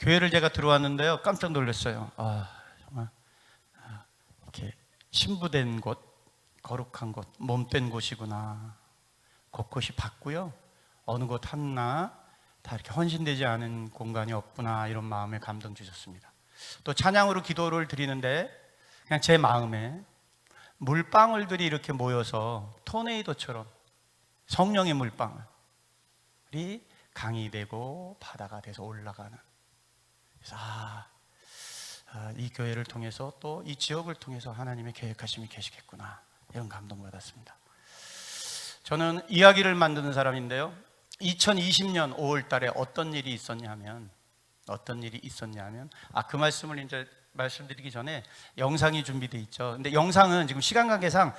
교회를 제가 들어왔는데요, 깜짝 놀랐어요. 정말 이렇게 신부된 곳, 거룩한 곳, 몸된 곳이구나. 곳곳이 밝고요, 어느 곳 하나 다 이렇게 헌신되지 않은 공간이 없구나, 이런 마음에 감동 주셨습니다. 또 찬양으로 기도를 드리는데 그냥 제 마음에 물방울들이 이렇게 모여서 토네이도처럼 성령의 물방울이 강이 되고 바다가 돼서 올라가는, 그래서 이 교회를 통해서 또 이 지역을 통해서 하나님의 계획하심이 계시겠구나, 이런 감동을 받았습니다. 저는 이야기를 만드는 사람인데요, 2020년 5월 달에 어떤 일이 있었냐면 그 말씀을 이제 말씀드리기 전에 영상이 준비되어 있죠. 근데 영상은 지금 시간 관계상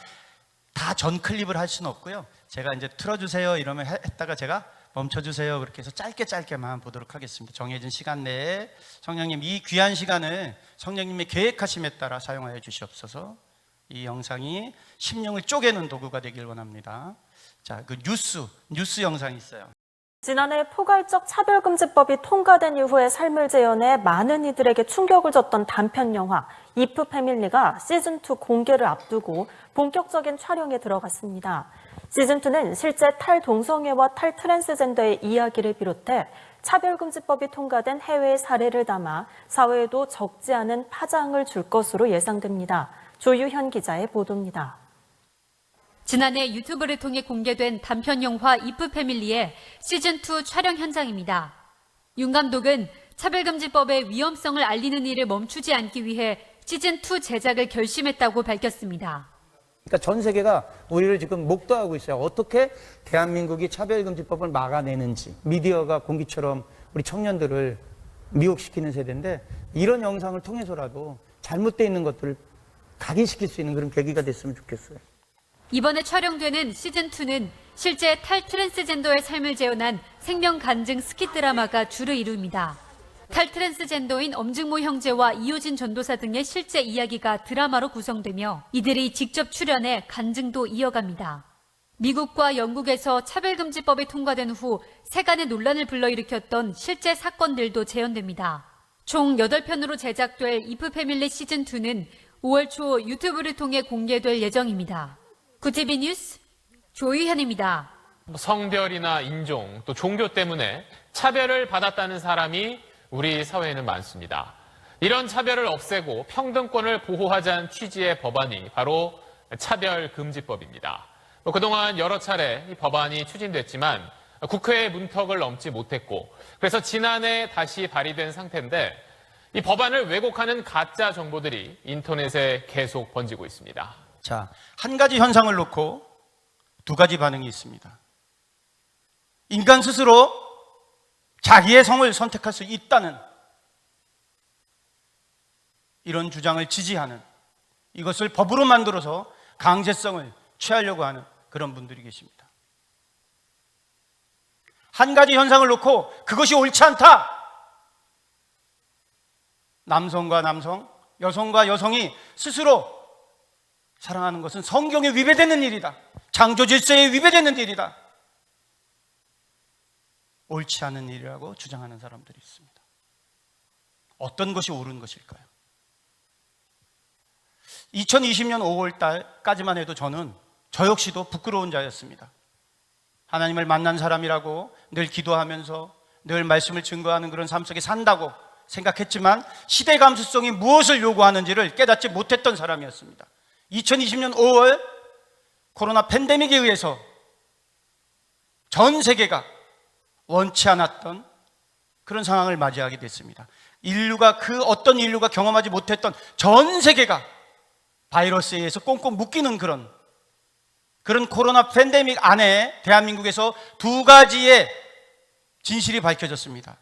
다 전 클립을 할 수는 없고요, 제가 이제 틀어주세요 이러면 했다가 제가 멈춰주세요 그렇게 해서 짧게만 보도록 하겠습니다. 정해진 시간 내에 성령님 이 귀한 시간을 성령님의 계획하심에 따라 사용하여 주시옵소서. 이 영상이 심령을 쪼개는 도구가 되길 원합니다. 자, 그 뉴스 영상이 있어요. 지난해 포괄적 차별금지법이 통과된 이후에 삶을 재현해 많은 이들에게 충격을 줬던 단편 영화 이프 패밀리가 시즌2 공개를 앞두고 본격적인 촬영에 들어갔습니다. 시즌2는 실제 탈동성애와 탈트랜스젠더의 이야기를 비롯해 차별금지법이 통과된 해외의 사례를 담아 사회에도 적지 않은 파장을 줄 것으로 예상됩니다. 조유현 기자의 보도입니다. 지난해 유튜브를 통해 공개된 단편 영화 이프 패밀리의 시즌2 촬영 현장입니다. 윤 감독은 차별금지법의 위험성을 알리는 일을 멈추지 않기 위해 시즌2 제작을 결심했다고 밝혔습니다. 그러니까 전 세계가 우리를 지금 목도하고 있어요. 어떻게 대한민국이 차별금지법을 막아내는지. 미디어가 공기처럼 우리 청년들을 미혹시키는 세대인데, 이런 영상을 통해서라도 잘못되어 있는 것들을 각인시킬 수 있는 그런 계기가 됐으면 좋겠어요. 이번에 촬영되는 시즌2는 실제 탈트랜스젠더의 삶을 재현한 생명 간증 스킷 드라마가 주를 이룹니다. 탈트랜스젠더인 엄증모 형제와 이효진 전도사 등의 실제 이야기가 드라마로 구성되며 이들이 직접 출연해 간증도 이어갑니다. 미국과 영국에서 차별금지법이 통과된 후 세간의 논란을 불러일으켰던 실제 사건들도 재현됩니다. 총 8편으로 제작될 이프 패밀리 시즌2는 5월 초 유튜브를 통해 공개될 예정입니다. 구티비 뉴스 조유현입니다. 성별이나 인종 또 종교 때문에 차별을 받았다는 사람이 우리 사회에는 많습니다. 이런 차별을 없애고 평등권을 보호하자는 취지의 법안이 바로 차별금지법입니다. 그동안 여러 차례 이 법안이 추진됐지만 국회의 문턱을 넘지 못했고, 그래서 지난해 다시 발의된 상태인데 이 법안을 왜곡하는 가짜 정보들이 인터넷에 계속 번지고 있습니다. 자, 한 가지 현상을 놓고 두 가지 반응이 있습니다. 인간 스스로 자기의 성을 선택할 수 있다는 이런 주장을 지지하는, 이것을 법으로 만들어서 강제성을 취하려고 하는 그런 분들이 계십니다. 한 가지 현상을 놓고 그것이 옳지 않다. 남성과 남성, 여성과 여성이 스스로 사랑하는 것은 성경에 위배되는 일이다. 창조 질서에 위배되는 일이다. 옳지 않은 일이라고 주장하는 사람들이 있습니다. 어떤 것이 옳은 것일까요? 2020년 5월 달까지만 해도 저 역시도 부끄러운 자였습니다. 하나님을 만난 사람이라고 늘 기도하면서 늘 말씀을 증거하는 그런 삶 속에 산다고 생각했지만 시대 감수성이 무엇을 요구하는지를 깨닫지 못했던 사람이었습니다. 2020년 5월 코로나 팬데믹에 의해서 전 세계가 원치 않았던 그런 상황을 맞이하게 됐습니다. 그 어떤 인류가 경험하지 못했던 전 세계가 바이러스에 의해서 꽁꽁 묶이는 그런 코로나 팬데믹 안에 대한민국에서 두 가지의 진실이 밝혀졌습니다.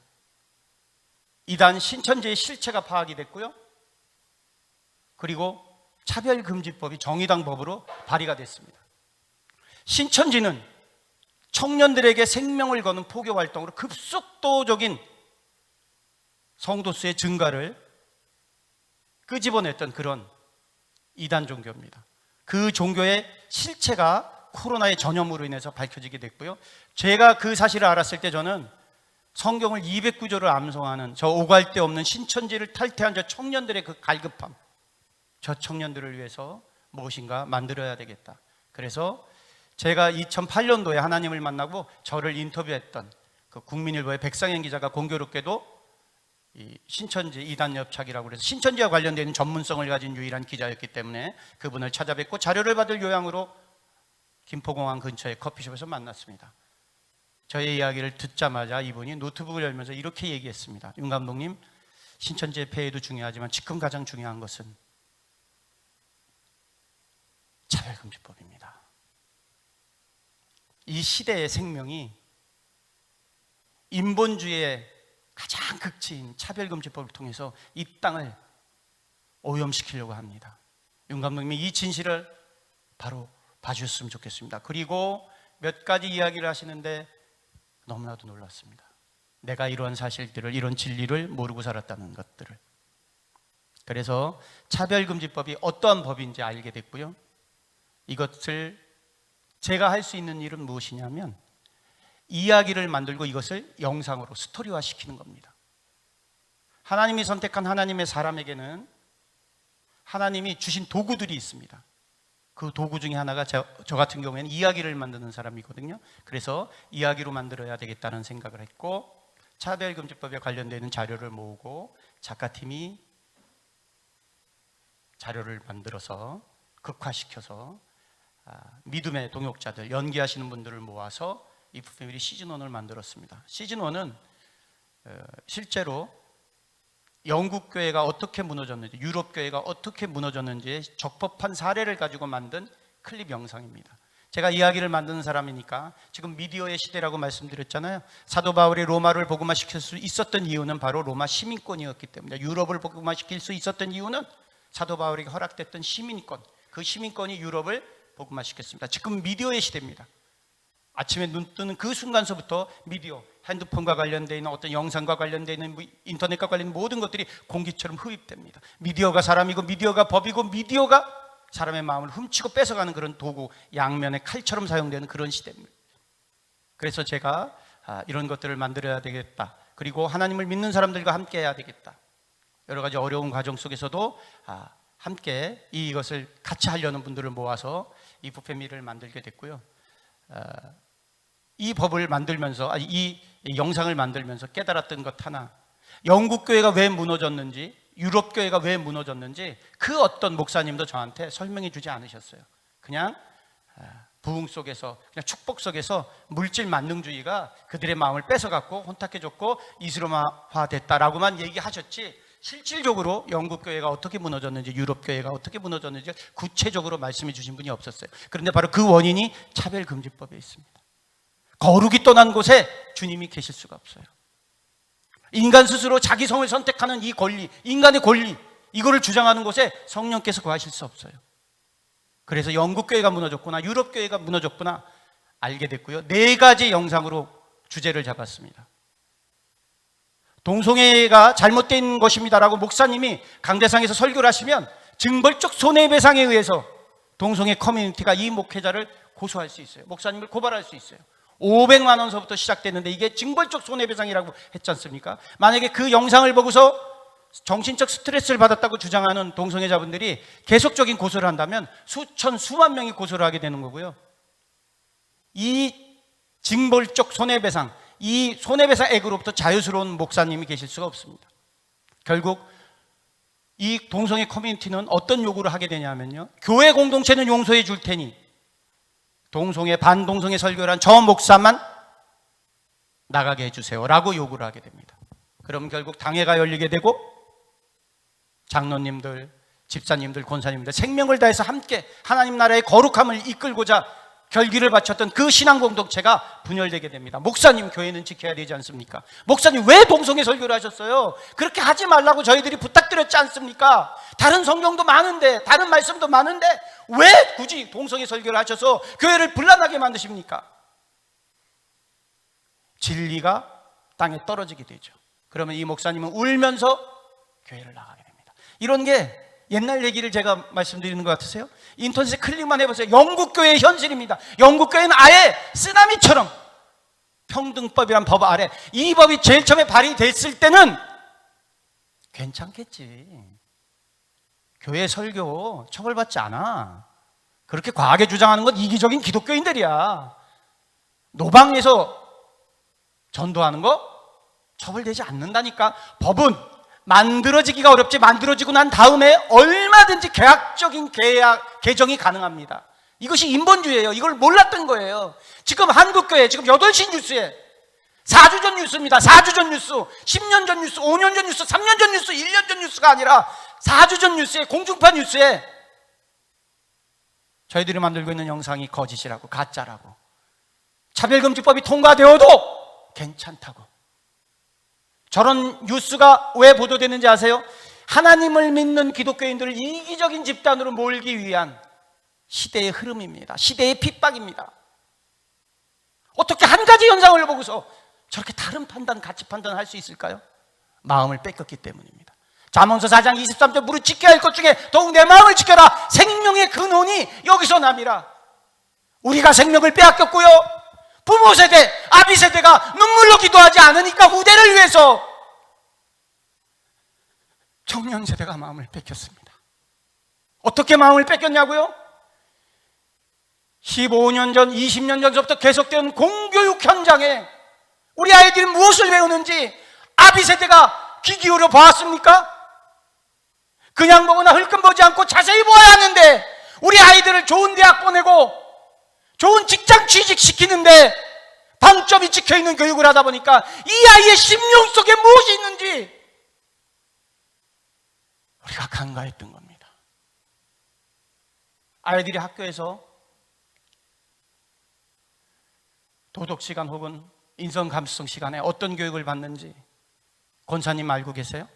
이단 신천지의 실체가 파악이 됐고요, 그리고 차별금지법이 정의당 법으로 발의가 됐습니다. 신천지는 청년들에게 생명을 거는 포교 활동으로 급속도적인 성도 수의 증가를 끄집어냈던 그런 이단 종교입니다. 그 종교의 실체가 코로나의 전염으로 인해서 밝혀지게 됐고요, 제가 그 사실을 알았을 때 저는 성경을 209조를 암송하는 저 오갈 데 없는 신천지를 탈퇴한 저 청년들의 그 갈급함, 저 청년들을 위해서 무엇인가 만들어야 되겠다. 그래서 제가 2008년도에 하나님을 만나고 저를 인터뷰했던 그 국민일보의 백상현 기자가 공교롭게도 이 신천지 이단 협착이라고 그래서 신천지와 관련된 전문성을 가진 유일한 기자였기 때문에 그분을 찾아뵙고 자료를 받을 요양으로 김포공항 근처의 커피숍에서 만났습니다. 저의 이야기를 듣자마자 이분이 노트북을 열면서 이렇게 얘기했습니다. 윤 감독님, 신천지의 폐해도 중요하지만 지금 가장 중요한 것은 차별금지법입니다. 이 시대의 생명이 인본주의의 가장 극치인 차별금지법을 통해서 이 땅을 오염시키려고 합니다. 윤 감독님이 이 진실을 바로 봐주셨으면 좋겠습니다. 그리고 몇 가지 이야기를 하시는데 너무나도 놀랐습니다. 내가 이런 사실들을, 이런 진리를 모르고 살았다는 것들을. 그래서 차별금지법이 어떠한 법인지 알게 됐고요. 이것을 제가 할 수 있는 일은 무엇이냐면 이야기를 만들고 이것을 영상으로 스토리화 시키는 겁니다. 하나님이 선택한 하나님의 사람에게는 하나님이 주신 도구들이 있습니다. 그 도구 중에 하나가 저 같은 경우에는 이야기를 만드는 사람이거든요. 그래서 이야기로 만들어야 되겠다는 생각을 했고, 차별금지법에 관련되는 자료를 모으고 작가팀이 자료를 만들어서 극화시켜서 믿음의 동역자들, 연기하시는 분들을 모아서 이프 패밀리 시즌1을 만들었습니다. 시즌1은 실제로 영국 교회가 어떻게 무너졌는지, 유럽 교회가 어떻게 무너졌는지의 적법한 사례를 가지고 만든 클립 영상입니다. 제가 이야기를 만드는 사람이니까 지금 미디어의 시대라고 말씀드렸잖아요. 사도 바울이 로마를 복음화시킬 수 있었던 이유는 바로 로마 시민권이었기 때문에, 유럽을 복음화시킬 수 있었던 이유는 사도 바울에게 허락됐던 시민권, 그 시민권이 유럽을 복음화시켰습니다. 지금 미디어의 시대입니다. 아침에 눈 뜨는 그 순간서부터 미디어, 핸드폰과 관련되어 있는 어떤 영상과 관련되어 있는 인터넷과 관련된 모든 것들이 공기처럼 흡입됩니다. 미디어가 사람이고 미디어가 법이고 미디어가 사람의 마음을 훔치고 뺏어가는 그런 도구, 양면의 칼처럼 사용되는 그런 시대입니다. 그래서 제가 이런 것들을 만들어야 되겠다. 그리고 하나님을 믿는 사람들과 함께 해야 되겠다. 여러 가지 어려운 과정 속에서도 함께 이것을 같이 하려는 분들을 모아서 이프 패밀리를 만들게 됐고요. 이 법을 만들면서, 이 영상을 만들면서 깨달았던 것 하나, 영국 교회가 왜 무너졌는지, 유럽 교회가 왜 무너졌는지 그 어떤 목사님도 저한테 설명해 주지 않으셨어요. 그냥 부흥 속에서, 그냥 축복 속에서 물질 만능주의가 그들의 마음을 뺏어갔고 혼탁해졌고 이슬람화 됐다라고만 얘기하셨지, 실질적으로 영국 교회가 어떻게 무너졌는지, 유럽 교회가 어떻게 무너졌는지 구체적으로 말씀해 주신 분이 없었어요. 그런데 바로 그 원인이 차별금지법에 있습니다. 거룩이 떠난 곳에 주님이 계실 수가 없어요. 인간 스스로 자기 성을 선택하는 이 권리, 인간의 권리, 이거를 주장하는 곳에 성령께서 거하실 수 없어요. 그래서 영국 교회가 무너졌구나, 유럽 교회가 무너졌구나 알게 됐고요. 4가지 영상으로 주제를 잡았습니다. 동성애가 잘못된 것입니다라고 목사님이 강대상에서 설교를 하시면 징벌적 손해배상에 의해서 동성애 커뮤니티가 이 목회자를 고소할 수 있어요. 목사님을 고발할 수 있어요. 500만 원서부터 시작됐는데 이게 징벌적 손해배상이라고 했지 않습니까? 만약에 그 영상을 보고서 정신적 스트레스를 받았다고 주장하는 동성애자분들이 계속적인 고소를 한다면 수천, 수만 명이 고소를 하게 되는 거고요. 이 징벌적 손해배상, 이 손해배상액으로부터 자유스러운 목사님이 계실 수가 없습니다. 결국 이 동성애 커뮤니티는 어떤 요구를 하게 되냐면요, 교회 공동체는 용서해 줄 테니 동성애, 반동성애 설교를 한 저 목사만 나가게 해주세요 라고 요구를 하게 됩니다. 그럼 결국 당회가 열리게 되고 장로님들, 집사님들, 권사님들 생명을 다해서 함께 하나님 나라의 거룩함을 이끌고자 결기를 바쳤던 그 신앙 공동체가 분열되게 됩니다. 목사님, 교회는 지켜야 되지 않습니까? 목사님, 왜 동성애 설교를 하셨어요? 그렇게 하지 말라고 저희들이 부탁드렸지 않습니까? 다른 성경도 많은데, 다른 말씀도 많은데 왜 굳이 동성애 설교를 하셔서 교회를 분란하게 만드십니까? 진리가 땅에 떨어지게 되죠. 그러면 이 목사님은 울면서 교회를 나가게 됩니다. 이런 게 옛날 얘기를 제가 말씀드리는 것 같으세요? 인터넷에 클릭만 해보세요. 영국 교회의 현실입니다. 영국 교회는 아예 쓰나미처럼 평등법이란 법 아래 이 법이 제일 처음에 발의됐을 때는 괜찮겠지. 교회 설교 처벌받지 않아. 그렇게 과하게 주장하는 건 이기적인 기독교인들이야. 노방에서 전도하는 거 처벌되지 않는다니까. 법은 만들어지기가 어렵지 만들어지고 난 다음에 얼마든지 계약적인 개정이 가능합니다. 이것이 인본주의예요. 이걸 몰랐던 거예요. 지금 한국교회 지금 8시 뉴스에 4주 전 뉴스입니다. 4주 전 뉴스, 10년 전 뉴스, 5년 전 뉴스, 3년 전 뉴스, 1년 전 뉴스가 아니라 4주 전 뉴스에 공중파 뉴스에 저희들이 만들고 있는 영상이 거짓이라고, 가짜라고, 차별금지법이 통과되어도 괜찮다고. 저런 뉴스가 왜 보도되는지 아세요? 하나님을 믿는 기독교인들을 이기적인 집단으로 몰기 위한 시대의 흐름입니다. 시대의 핍박입니다. 어떻게 한 가지 현상을 보고서 저렇게 다른 판단, 가치 판단을 할 수 있을까요? 마음을 뺏겼기 때문입니다. 잠언서 4장 23절 무릇 지켜야 할 것 중에 더욱 내 마음을 지켜라. 생명의 근원이 여기서 남이라. 우리가 생명을 빼앗겼고요, 부모 세대, 아비 세대가 눈물로 기도하지 않으니까 후대를 위해서 청년 세대가 마음을 뺏겼습니다. 어떻게 마음을 뺏겼냐고요? 15년 전, 20년 전부터 계속된 공교육 현장에 우리 아이들이 무엇을 배우는지 아비 세대가 귀 기울여 보았습니까? 그냥 보거나 흘끔 보지 않고 자세히 보아야 하는데 우리 아이들을 좋은 대학 보내고 좋은 직장 취직시키는데 방점이 찍혀있는 교육을 하다 보니까 이 아이의 심령 속에 무엇이 있는지 우리가 간과했던 겁니다. 아이들이 학교에서 도덕시간 혹은 인성감수성 시간에 어떤 교육을 받는지 권사님 알고 계세요?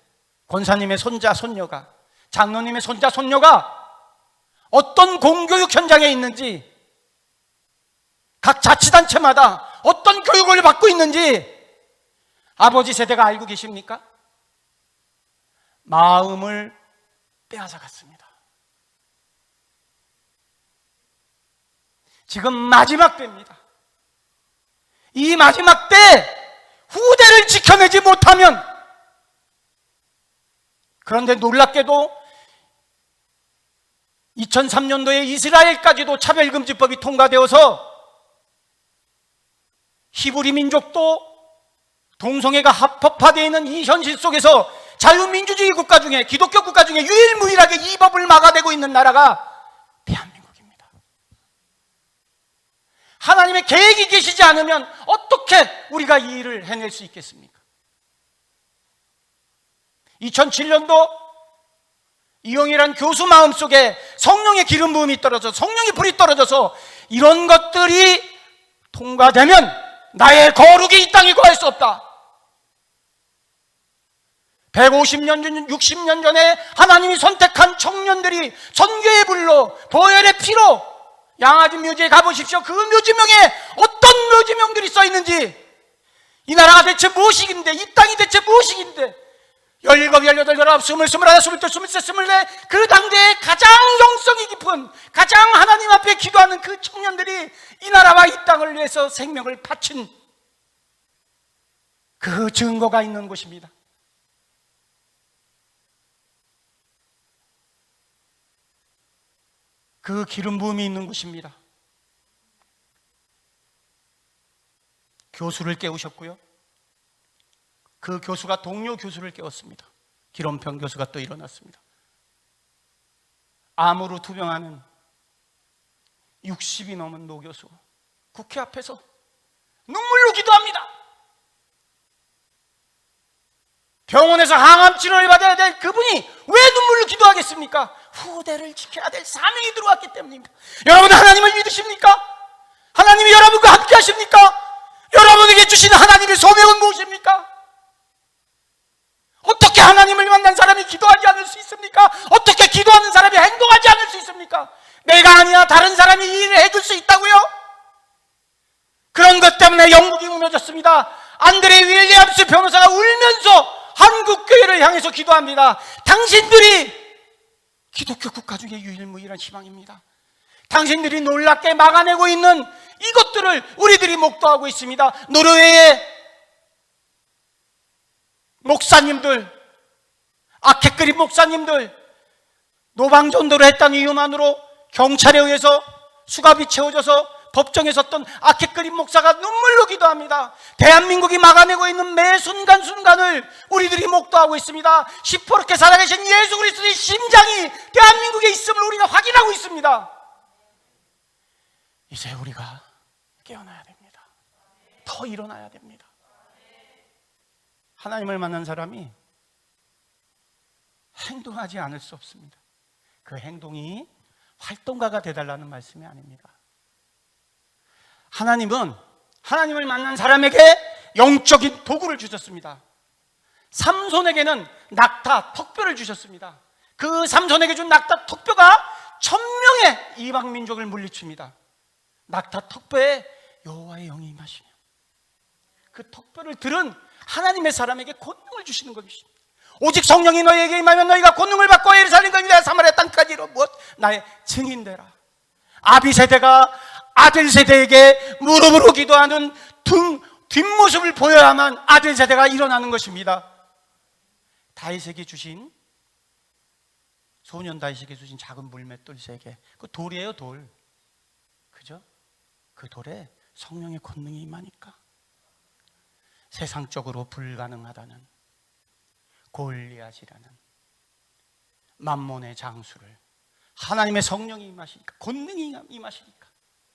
권사님의 손자, 손녀가, 장로님의 손자, 손녀가 어떤 공교육 현장에 있는지, 각 자치단체마다 어떤 교육을 받고 있는지 아버지 세대가 알고 계십니까? 마음을 빼앗아 갔습니다. 지금 마지막 때입니다. 이 마지막 때 후대를 지켜내지 못하면, 그런데 놀랍게도 2003년도에 이스라엘까지도 차별금지법이 통과되어서 히브리 민족도 동성애가 합법화되어 있는 이 현실 속에서 자유민주주의 국가 중에, 기독교 국가 중에 유일무이하게 이 법을 막아내고 있는 나라가 대한민국입니다. 하나님의 계획이 계시지 않으면 어떻게 우리가 이 일을 해낼 수 있겠습니까? 2007년도 이용이란 교수 마음속에 성령의 기름 부음이 떨어져, 성령의 불이 떨어져서 이런 것들이 통과되면 나의 거룩이 이 땅에 거할 수 없다. 150년 전, 60년 전에 하나님이 선택한 청년들이 선교의 불로, 보혈의 피로 양아지 묘지에 가보십시오. 그 묘지명에 어떤 묘지명들이 써있는지, 이 나라가 대체 무엇이긴데, 이 땅이 대체 무엇이긴데, 17, 18, 19, 20, 21, 22, 23, 24, 그 당대에 가장 영성이 깊은, 가장 하나님 앞에 기도하는 그 청년들이 이 나라와 이 땅을 위해서 생명을 바친 그 증거가 있는 곳입니다. 그 기름 부음이 있는 곳입니다. 교수를 깨우셨고요, 그 교수가 동료 교수를 깨웠습니다. 기ром평 교수가 또 일어났습니다. 암으로 투병하는 60이 넘은 노 교수, 국회 앞에서 눈물로 기도합니다. 병원에서 항암 치료를 받아야 될 그분이 왜 눈물로 기도하겠습니까? 후대를 지켜야 될 사명이 들어왔기 때문입니다. 여러분, 하나님을 믿으십니까? 하나님이 여러분과 함께 하십니까? 여러분에게 주시는 하나님의 소명은 무엇입니까? 어떻게 하나님을 만난 사람이 기도하지 않을 수 있습니까? 어떻게 기도하는 사람이 행동하지 않을 수 있습니까? 내가 아니야 다른 사람이 이 일을 해줄 수 있다고요? 그런 것 때문에 영국이 무너졌습니다. 안드레 윌리엄스 변호사가 울면서 한국 교회를 향해서 기도합니다. 당신들이 기독교 국가 중에 유일무이한 희망입니다. 당신들이 놀랍게 막아내고 있는 이것들을 우리들이 목도하고 있습니다. 노르웨이의 목사님들, 아켓그린 목사님들 노방전도를 했다는 이유만으로 경찰에 의해서 수갑이 채워져서 법정에 섰던 아켓그린 목사가 눈물로 기도합니다. 대한민국이 막아내고 있는 매 순간순간을 우리들이 목도하고 있습니다. 시퍼렇게 살아계신 예수 그리스도의 심장이 대한민국에 있음을 우리가 확인하고 있습니다. 이제 우리가 깨어나야 됩니다. 더 일어나야 됩니다. 하나님을 만난 사람이 행동하지 않을 수 없습니다. 그 행동이 활동가가 되달라는 말씀이 아닙니다. 하나님은 하나님을 만난 사람에게 영적인 도구를 주셨습니다. 삼손에게는 낙타, 턱뼈를 주셨습니다. 그 삼손에게 준 낙타, 턱뼈가 1000명의 이방 민족을 물리칩니다. 낙타, 턱뼈에 여호와의 영이 임하시며 그 턱뼈를 들은 하나님의 사람에게 권능을 주시는 것입니다. 오직 성령이 너희에게 임하면 너희가 권능을 받고 예루살렘과 유대와 사마리아 땅까지 이르러 무엇 나의 증인되라. 아비 세대가 아들 세대에게 무릎으로 기도하는 뒷모습을 보여야만 아들 세대가 일어나는 것입니다. 다윗에게 주신 소년 다윗에게 주신 작은 물맷돌 3개, 그 돌이에요, 돌. 그죠? 그 돌에 성령의 권능이 임하니까 세상적으로 불가능하다는 골리앗이라는 만몬의 장수를 하나님의 성령이 임하시니까, 권능이 임하시니까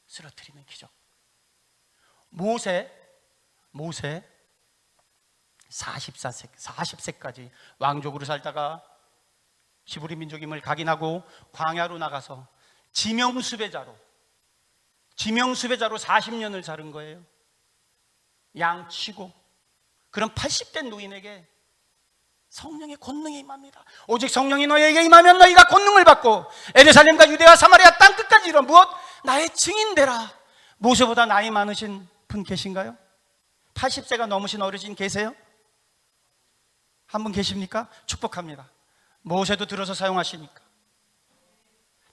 쓰러뜨리는 기적. 모세 40세까지 왕족으로 살다가 히브리 민족임을 각인하고 광야로 나가서 지명수배자로 40년을 살은 거예요. 양 치고. 그런 80대 노인에게 성령의 권능이 임합니다. 오직 성령이 너희에게 임하면 너희가 권능을 받고 예루살렘과 유대와 사마리아 땅 끝까지 이르러 무엇? 나의 증인되라. 모세보다 나이 많으신 분 계신가요? 80세가 넘으신 어르신 계세요? 한 분 계십니까? 축복합니다. 모세도 들어서 사용하시니까.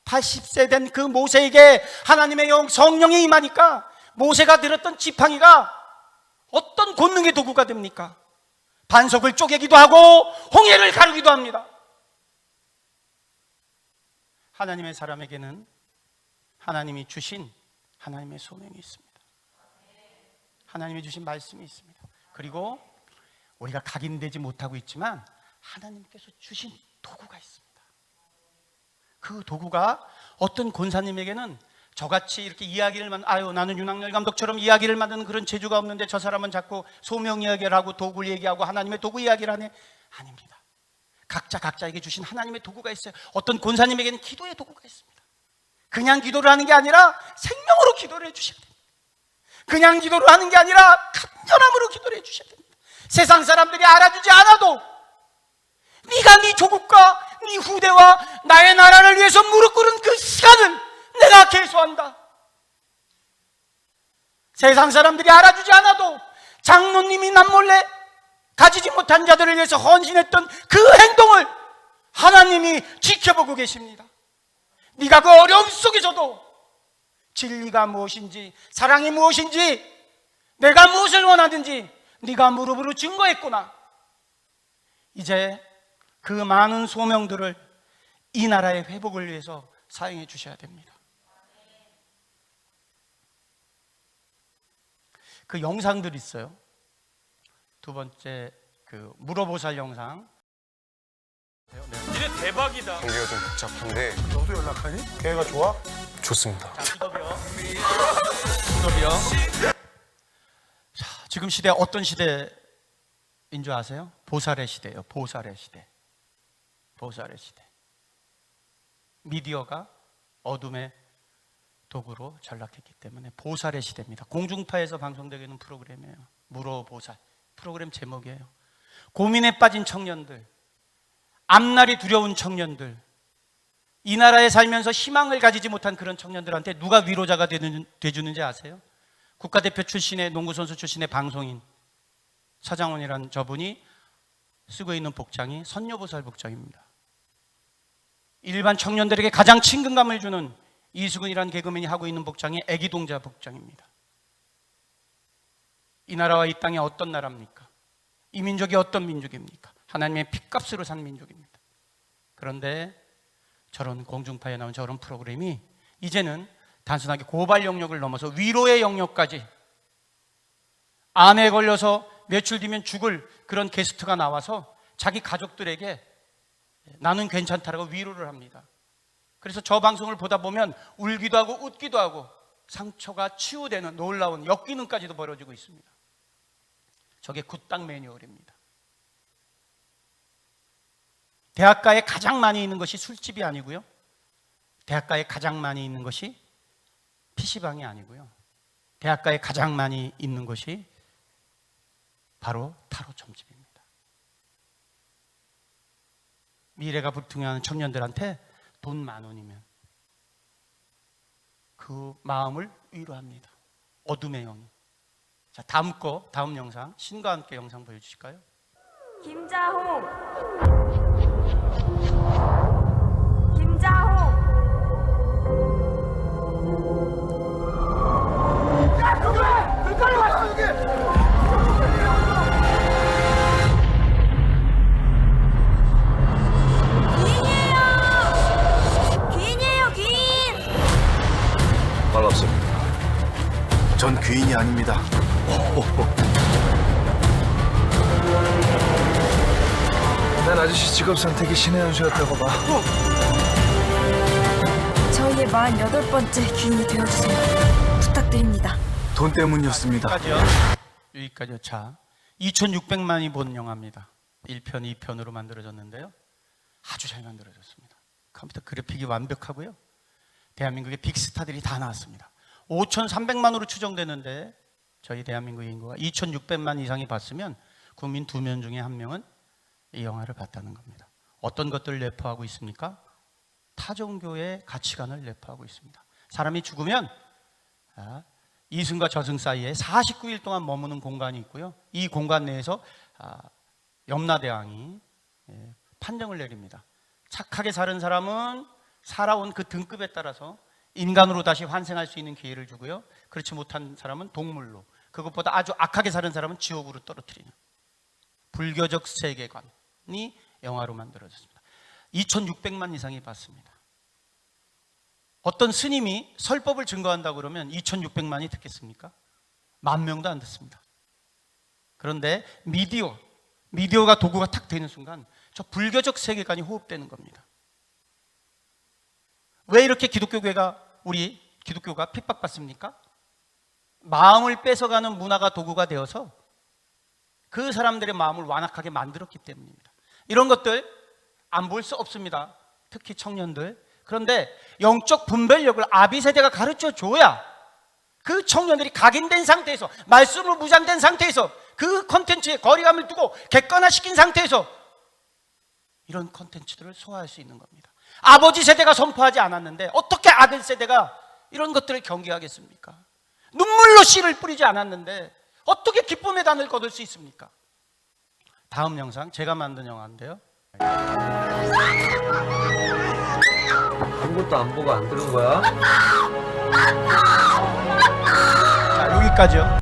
80세 된 그 모세에게 하나님의 성령이 임하니까 모세가 들었던 지팡이가 어떤 권능의 도구가 됩니까? 반석을 쪼개기도 하고 홍해를 가르기도 합니다. 하나님의 사람에게는 하나님이 주신 하나님의 소명이 있습니다. 하나님이 주신 말씀이 있습니다. 그리고 우리가 각인되지 못하고 있지만 하나님께서 주신 도구가 있습니다. 그 도구가 어떤 권사님에게는 저같이 이렇게 이야기를 나는 윤학열 감독처럼 이야기를 만드는 그런 재주가 없는데 저 사람은 자꾸 소명 이야기를 하고 도구를 얘기하고 하나님의 도구 이야기를 하네. 아닙니다. 각자에게 주신 하나님의 도구가 있어요. 어떤 권사님에게는 기도의 도구가 있습니다. 그냥 기도를 하는 게 아니라 생명으로 기도를 해주셔야 됩니다. 그냥 기도를 하는 게 아니라 간절함으로 기도를 해주셔야 됩니다. 세상 사람들이 알아주지 않아도 네가 네 조국과 네 후대와 나의 나라를 위해서 무릎 꿇은 그 시간은 내가 계수한다. 세상 사람들이 알아주지 않아도 장로님이 남몰래 가지지 못한 자들을 위해서 헌신했던 그 행동을 하나님이 지켜보고 계십니다. 네가 그 어려움 속에서도 진리가 무엇인지, 사랑이 무엇인지, 내가 무엇을 원하든지 네가 무릎으로 증거했구나. 이제 그 많은 소명들을 이 나라의 회복을 위해서 사용해 주셔야 됩니다. 그 영상들이 있어요. 두 번째 그 물어보살 영상. 니네 대박이다. 관계가 좀 복잡한데 너도 연락하니? 걔가 좋아? 좋습니다. 수덥이요. 자, 지금 시대 어떤 시대인 줄 아세요? 보살의 시대예요. 보살의 시대. 미디어가 어둠의 도구로 전락했기 때문에 보살의 시대입니다. 공중파에서 방송되고 있는 프로그램이에요. 물어보살. 프로그램 제목이에요. 고민에 빠진 청년들, 앞날이 두려운 청년들, 이 나라에 살면서 희망을 가지지 못한 그런 청년들한테 누가 위로자가 돼주는지 아세요? 국가대표 출신의 농구선수 출신의 방송인 서장훈이라는 저분이 쓰고 있는 복장이 선녀보살 복장입니다. 일반 청년들에게 가장 친근감을 주는 이수근이라는 개그맨이 하고 있는 복장이 애기동자 복장입니다. 이 나라와 이 땅이 어떤 나라입니까? 이 민족이 어떤 민족입니까? 하나님의 핏값으로 산 민족입니다. 그런데 저런 공중파에 나온 저런 프로그램이 이제는 단순하게 고발 영역을 넘어서 위로의 영역까지, 암에 걸려서 며칠 뒤면 죽을 그런 게스트가 나와서 자기 가족들에게 나는 괜찮다라고 위로를 합니다. 그래서 저 방송을 보다 보면 울기도 하고 웃기도 하고 상처가 치유되는 놀라운 역기능까지도 벌어지고 있습니다. 저게 굿당 매뉴얼입니다. 대학가에 가장 많이 있는 것이 술집이 아니고요, 대학가에 가장 많이 있는 것이 PC방이 아니고요, 대학가에 가장 많이 있는 것이 바로 타로 점집입니다. 미래가 불투명한 청년들한테 돈 10,000원이면 그 마음을 위로합니다. 어둠의 영이. 자, 다음 영상, 신과 함께 영상 보여주실까요? 김자홍. 김자홍. 귀인이에요, 귀인. 반갑습니다. 전 귀인이 아닙니다. 난 아저씨 직업 선택이 신의 한 수였다고 봐. 저희의 48번째 귀인이 되어주세요. 부탁드립니다. 돈 때문이었습니다. 여기까지요. 자, 2,600만이 본 영화입니다. 1편, 2편으로 만들어졌는데요. 아주 잘 만들어졌습니다. 컴퓨터 그래픽이 완벽하고요. 대한민국의 빅스타들이 다 나왔습니다. 5,300만으로 추정되는데 저희 대한민국 인구가 2,600만 이상이 봤으면 국민 2명 중에 1명은 이 영화를 봤다는 겁니다. 어떤 것들을 내포하고 있습니까? 타종교의 가치관을 내포하고 있습니다. 사람이 죽으면 이승과 저승 사이에 49일 동안 머무는 공간이 있고요. 이 공간 내에서 염라대왕이 판정을 내립니다. 착하게 사는 사람은 살아온 그 등급에 따라서 인간으로 다시 환생할 수 있는 기회를 주고요. 그렇지 못한 사람은 동물로, 그것보다 아주 악하게 사는 사람은 지옥으로 떨어뜨리는 불교적 세계관이 영화로 만들어졌습니다. 2,600만 이상이 봤습니다. 어떤 스님이 설법을 증거한다고 그러면 2,600만이 듣겠습니까? 10,000명도 안 듣습니다. 그런데 미디어가 도구가 탁 되는 순간 저 불교적 세계관이 호흡되는 겁니다. 왜 이렇게 우리 기독교가 핍박받습니까? 마음을 뺏어가는 문화가 도구가 되어서 그 사람들의 마음을 완악하게 만들었기 때문입니다. 이런 것들 안 볼 수 없습니다. 특히 청년들. 그런데 영적 분별력을 아비 세대가 가르쳐 줘야 그 청년들이 각인된 상태에서, 말씀으로 무장된 상태에서, 그 콘텐츠에 거리감을 두고 객관화시킨 상태에서 이런 콘텐츠들을 소화할 수 있는 겁니다. 아버지 세대가 선포하지 않았는데 어떻게 아들 세대가 이런 것들을 경계하겠습니까? 눈물로 씨를 뿌리지 않았는데 어떻게 기쁨의 단을 거둘 수 있습니까? 다음 영상 제가 만든 영화인데요. 아무것도 안 보고 안 들은 거야? 자, 여기까지요.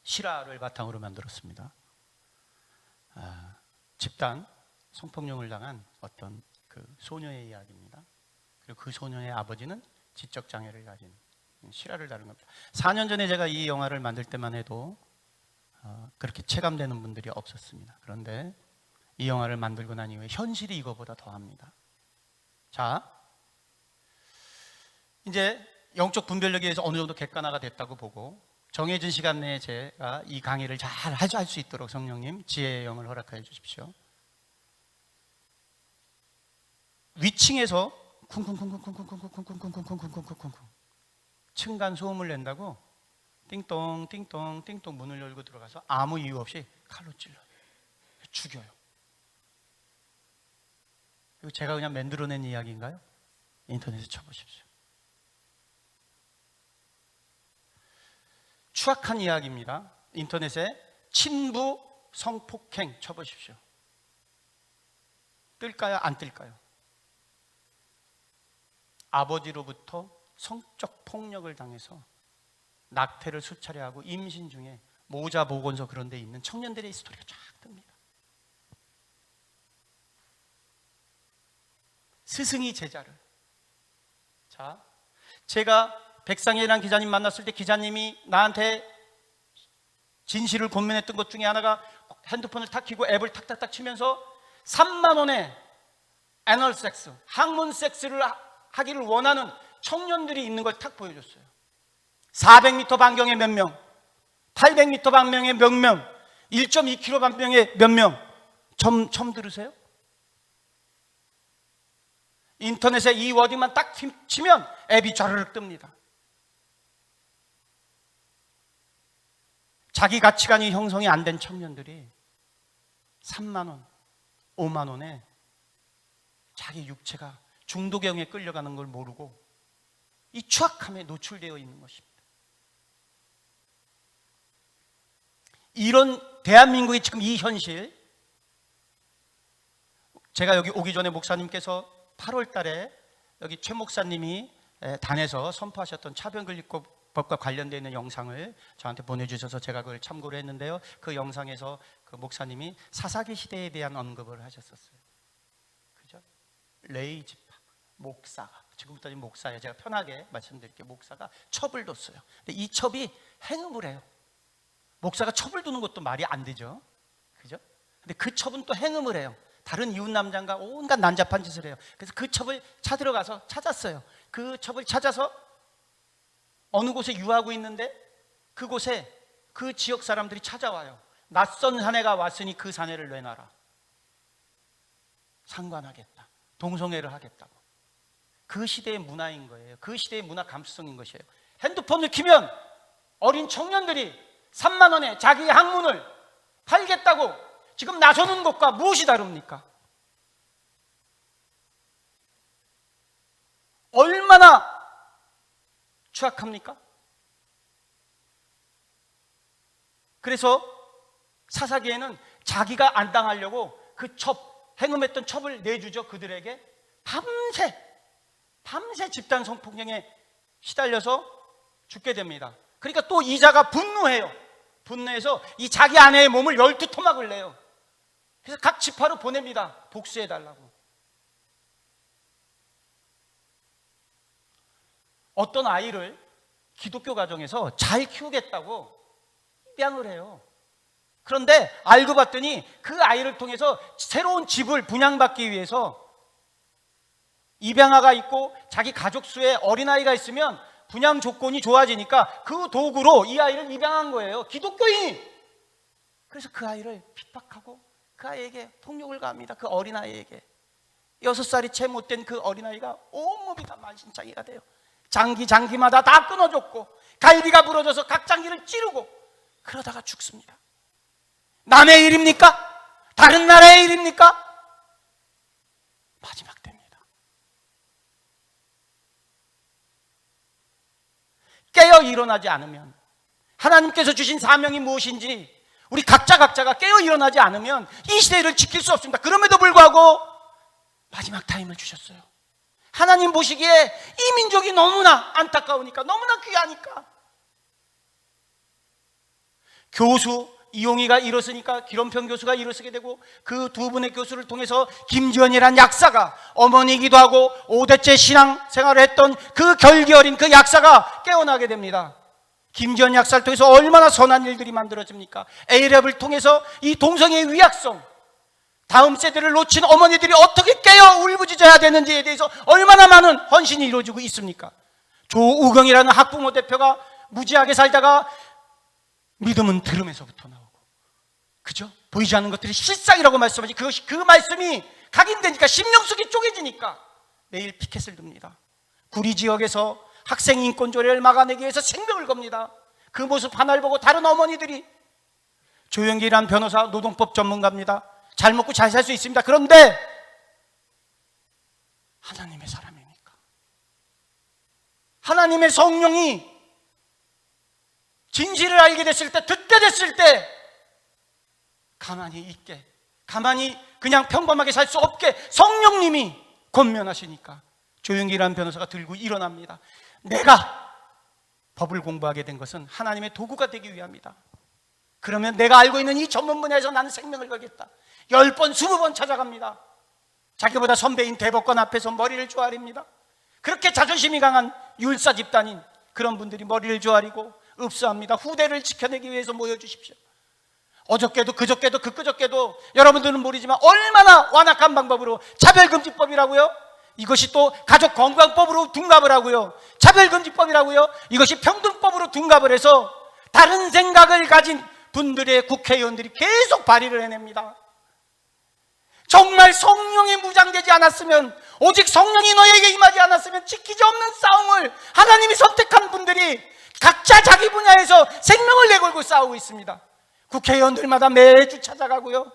실화를 바탕으로 만들었습니다. 집단 성폭력을 당한 어떤 그 소녀의 이야기입니다. 그리고 그 소녀의 아버지는 지적 장애를 가진 실화를 다룬 겁니다. 4년 전에 제가 이 영화를 만들 때만 해도 그렇게 체감되는 분들이 없었습니다. 그런데 이 영화를 만들고 난 이후에 현실이 이거보다 더합니다. 자, 이제 영적 분별력에 의해서 어느 정도 객관화가 됐다고 보고 정해진 시간 내에 제가 이 강의를 잘 할 수 있도록 성령님 지혜의 영을 허락하여 주십시오. 위층에서 쿵쿵쿵쿵쿵쿵쿵쿵쿵쿵쿵쿵쿵쿵쿵쿵쿵쿵 층간 소음을 낸다고 띵동 띵동 띵동 문을 열고 들어가서 아무 이유 없이 칼로 찔러요. 죽여요. 이거 제가 그냥 만들어낸 이야기인가요? 인터넷에 쳐보십시오. 추악한 이야기입니다. 인터넷에 친부 성폭행 쳐보십시오. 뜰까요? 안 뜰까요? 아버지로부터 성적 폭력을 당해서 낙태를 수차례 하고 임신 중에 모자 보건소 그런 데 있는 청년들의 스토리가 쫙 뜹니다. 스승이 제자를. 자, 제가 백상현이라는 기자님 만났을 때 기자님이 나한테 진실을 고민했던 것 중에 하나가 핸드폰을 탁 켜고 앱을 탁탁탁 치면서 3만 원에 애널 섹스, 학문 섹스를 하기를 원하는 청년들이 있는 걸 탁 보여줬어요. 400m 반경에 몇 명, 800m 반경에 몇 명, 1.2km 반경에 몇 명. 처음 들으세요? 인터넷에 이 워딩만 딱 치면 앱이 좌르륵 뜹니다. 자기 가치관이 형성이 안 된 청년들이 3만 원, 5만 원에 자기 육체가 중도경에 끌려가는 걸 모르고 이 추악함에 노출되어 있는 것입니다. 이런 대한민국의 지금 이 현실, 제가 여기 오기 전에 목사님께서 8월 달에 여기 최 목사님이 단에서 선포하셨던 차별금지법과 관련되어 있는 영상을 저한테 보내주셔서 제가 그걸 참고를 했는데요. 그 영상에서 그 목사님이 사사기 시대에 대한 언급을 하셨었어요. 그죠? 레이 지파, 목사가, 지금부터는 목사예요. 제가 편하게 말씀드릴게요. 목사가 첩을 뒀어요. 근데 이 첩이 행음을 해요. 목사가 첩을 두는 것도 말이 안 되죠. 그죠? 근데 그 첩은 또 행음을 해요. 다른 이웃 남장과 온갖 난잡한 짓을 해요. 그래서 그 첩을 찾으러 가서 찾았어요. 그 첩을 찾아서 어느 곳에 유하고 있는데 그곳에 그 지역 사람들이 찾아와요. 낯선 사내가 왔으니 그 사내를 내놔라. 상관하겠다. 동성애를 하겠다고. 그 시대의 문화인 거예요. 그 시대의 문화 감수성인 것이에요. 핸드폰을 키면 어린 청년들이 3만 원에 자기 학문을 팔겠다고 지금 나서는 것과 무엇이 다릅니까? 얼마나 추악합니까? 그래서 사사기에는 자기가 안 당하려고 그 첩, 행음했던 첩을 내주죠. 그들에게 밤새 집단 성폭행에 시달려서 죽게 됩니다. 그러니까 또 이자가 분노해요. 분노해서 이 자기 아내의 몸을 12토막을 내요. 그래서 각 지파로 보냅니다. 복수해달라고. 어떤 아이를 기독교 가정에서 잘 키우겠다고 입양을 해요. 그런데 알고 봤더니 그 아이를 통해서 새로운 집을 분양받기 위해서 입양아가 있고 자기 가족 수에 어린아이가 있으면 분양 조건이 좋아지니까 그 도구로 이 아이를 입양한 거예요. 기독교인이. 그래서 그 아이를 핍박하고 그 아이에게 폭력을 가합니다. 그 어린아이에게. 6살이 채 못된 그 어린아이가 온몸이 다 만신창이가 돼요. 장기마다 다 끊어졌고 갈비가 부러져서 각 장기를 찌르고 그러다가 죽습니다. 남의 일입니까? 다른 나라의 일입니까? 마지막 때입니다. 깨어 일어나지 않으면, 하나님께서 주신 사명이 무엇인지 우리 각자가 깨어 일어나지 않으면 이 시대를 지킬 수 없습니다. 그럼에도 불구하고 마지막 타임을 주셨어요. 하나님 보시기에 이 민족이 너무나 안타까우니까, 너무나 귀하니까. 교수 이용희가 일어서니까 기ром평 교수가 일어서게 되고, 그 두 분의 교수를 통해서 김지연이라는 약사가, 어머니이기도 하고 5대째 신앙 생활을 했던 그 결기 어린 그 약사가 깨어나게 됩니다. 김지연 약사를 통해서 얼마나 선한 일들이 만들어집니까? A랩을 통해서 이 동성애의 위약성, 다음 세대를 놓친 어머니들이 어떻게 깨어 울부짖어야 되는지에 대해서 얼마나 많은 헌신이 이루어지고 있습니까? 조우경이라는 학부모 대표가 무지하게 살다가 믿음은 들음에서부터 나오고, 그죠? 보이지 않는 것들이 실상이라고 말씀하지, 그것이 그 말씀이 각인되니까, 심령 속이 쪼개지니까 매일 피켓을 듭니다. 구리 지역에서 학생 인권 조례를 막아내기 위해서 생명을 겁니다. 그 모습 하나를 보고 다른 어머니들이, 조영기라는 변호사, 노동법 전문가입니다. 잘 먹고 잘 살 수 있습니다. 그런데 하나님의 사람입니까? 하나님의 성령이 진실을 알게 됐을 때, 듣게 됐을 때 가만히 있게, 가만히 그냥 평범하게 살 수 없게 성령님이 권면하시니까 조윤기라는 변호사가 들고 일어납니다. 내가 법을 공부하게 된 것은 하나님의 도구가 되기 위함이다. 그러면 내가 알고 있는 이 전문 분야에서 나는 생명을 걸겠다. 10번, 20번 찾아갑니다. 자기보다 선배인 대법관 앞에서 머리를 조아립니다. 그렇게 자존심이 강한 율사 집단인 그런 분들이 머리를 조아리고 읍수합니다. 후대를 지켜내기 위해서 모여주십시오. 어저께도 그저께도 그저께도 여러분들은 모르지만 얼마나 완악한 방법으로 차별금지법이라고요. 이것이 또 가족건강법으로 둔갑을 하고요. 차별금지법이라고요. 이것이 평등법으로 둔갑을 해서 다른 생각을 가진 분들의 국회의원들이 계속 발의를 해냅니다. 정말 성령이 무장되지 않았으면, 오직 성령이 너에게 임하지 않았으면 지키지 없는 싸움을 하나님이 선택한 분들이 각자 자기 분야에서 생명을 내걸고 싸우고 있습니다. 국회의원들마다 매주 찾아가고요.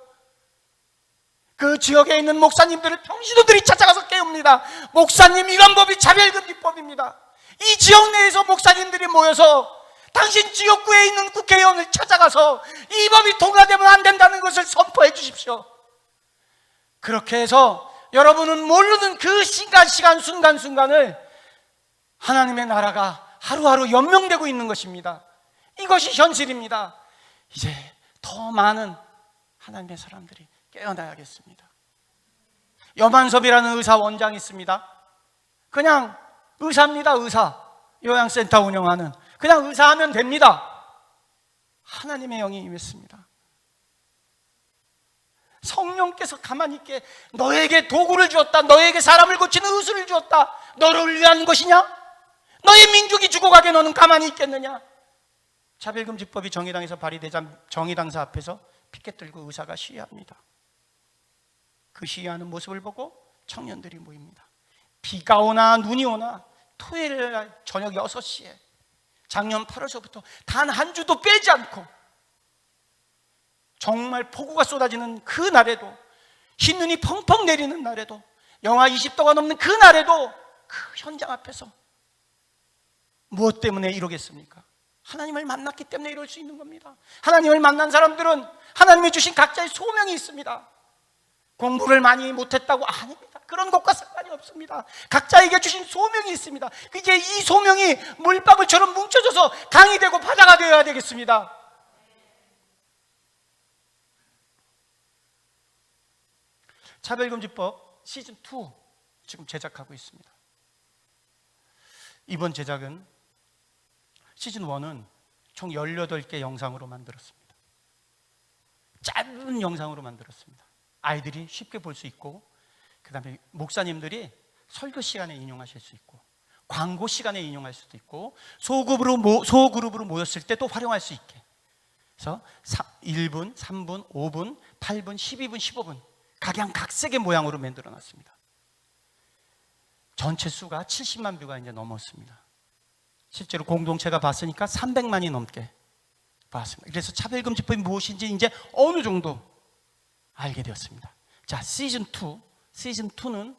그 지역에 있는 목사님들을 평신도들이 찾아가서 깨웁니다. 목사님, 이런 법이 차별금지법입니다. 이 지역 내에서 목사님들이 모여서 당신 지역구에 있는 국회의원을 찾아가서 이 법이 통과되면 안 된다는 것을 선포해 주십시오. 그렇게 해서 여러분은 모르는 그 시간 순간순간을 하나님의 나라가 하루하루 연명되고 있는 것입니다. 이것이 현실입니다. 이제 더 많은 하나님의 사람들이 깨어나야겠습니다. 여만섭이라는 의사 원장이 있습니다. 그냥 의사입니다. 의사. 요양센터 운영하는, 그냥 의사하면 됩니다. 하나님의 영이 임했습니다. 성령께서 가만히 있게 너에게 도구를 주었다. 너에게 사람을 고치는 의술을 주었다. 너를 위한 것이냐? 너의 민족이 죽어가게 너는 가만히 있겠느냐? 차별금지법이 정의당에서 발의되자 정의당사 앞에서 피켓 들고 의사가 시위합니다. 그 시위하는 모습을 보고 청년들이 모입니다. 비가 오나 눈이 오나 토요일 날 저녁 6시에 작년 8월서부터 단 한 주도 빼지 않고 정말 폭우가 쏟아지는 그 날에도, 흰눈이 펑펑 내리는 날에도, 영하 20도가 넘는 그 날에도 그 현장 앞에서 무엇 때문에 이러겠습니까? 하나님을 만났기 때문에 이럴 수 있는 겁니다. 하나님을 만난 사람들은 하나님이 주신 각자의 소명이 있습니다. 공부를 많이 못했다고? 아닙니다. 그런 것과 상관이 없습니다. 각자에게 주신 소명이 있습니다. 이제 이 소명이 물방울처럼 뭉쳐져서 강이 되고 바다가 되어야 되겠습니다. 차별금지법 시즌2 지금 제작하고 있습니다. 이번 제작은 시즌1은 총 18개 영상으로 만들었습니다. 짧은 영상으로 만들었습니다. 아이들이 쉽게 볼 수 있고, 그 다음에 목사님들이 설교 시간에 인용하실 수 있고, 광고 시간에 인용할 수도 있고, 소그룹으로 모였을 때 또 활용할 수 있게. 그래서 1분, 3분, 5분, 8분, 12분, 15분 각양각색의 모양으로 만들어 놨습니다. 전체 수가 70만 뷰가 이제 넘었습니다. 실제로 공동체가 봤으니까 300만이 넘게 봤습니다. 그래서 차별금지법이 무엇인지 이제 어느 정도 알게 되었습니다. 자, 시즌2는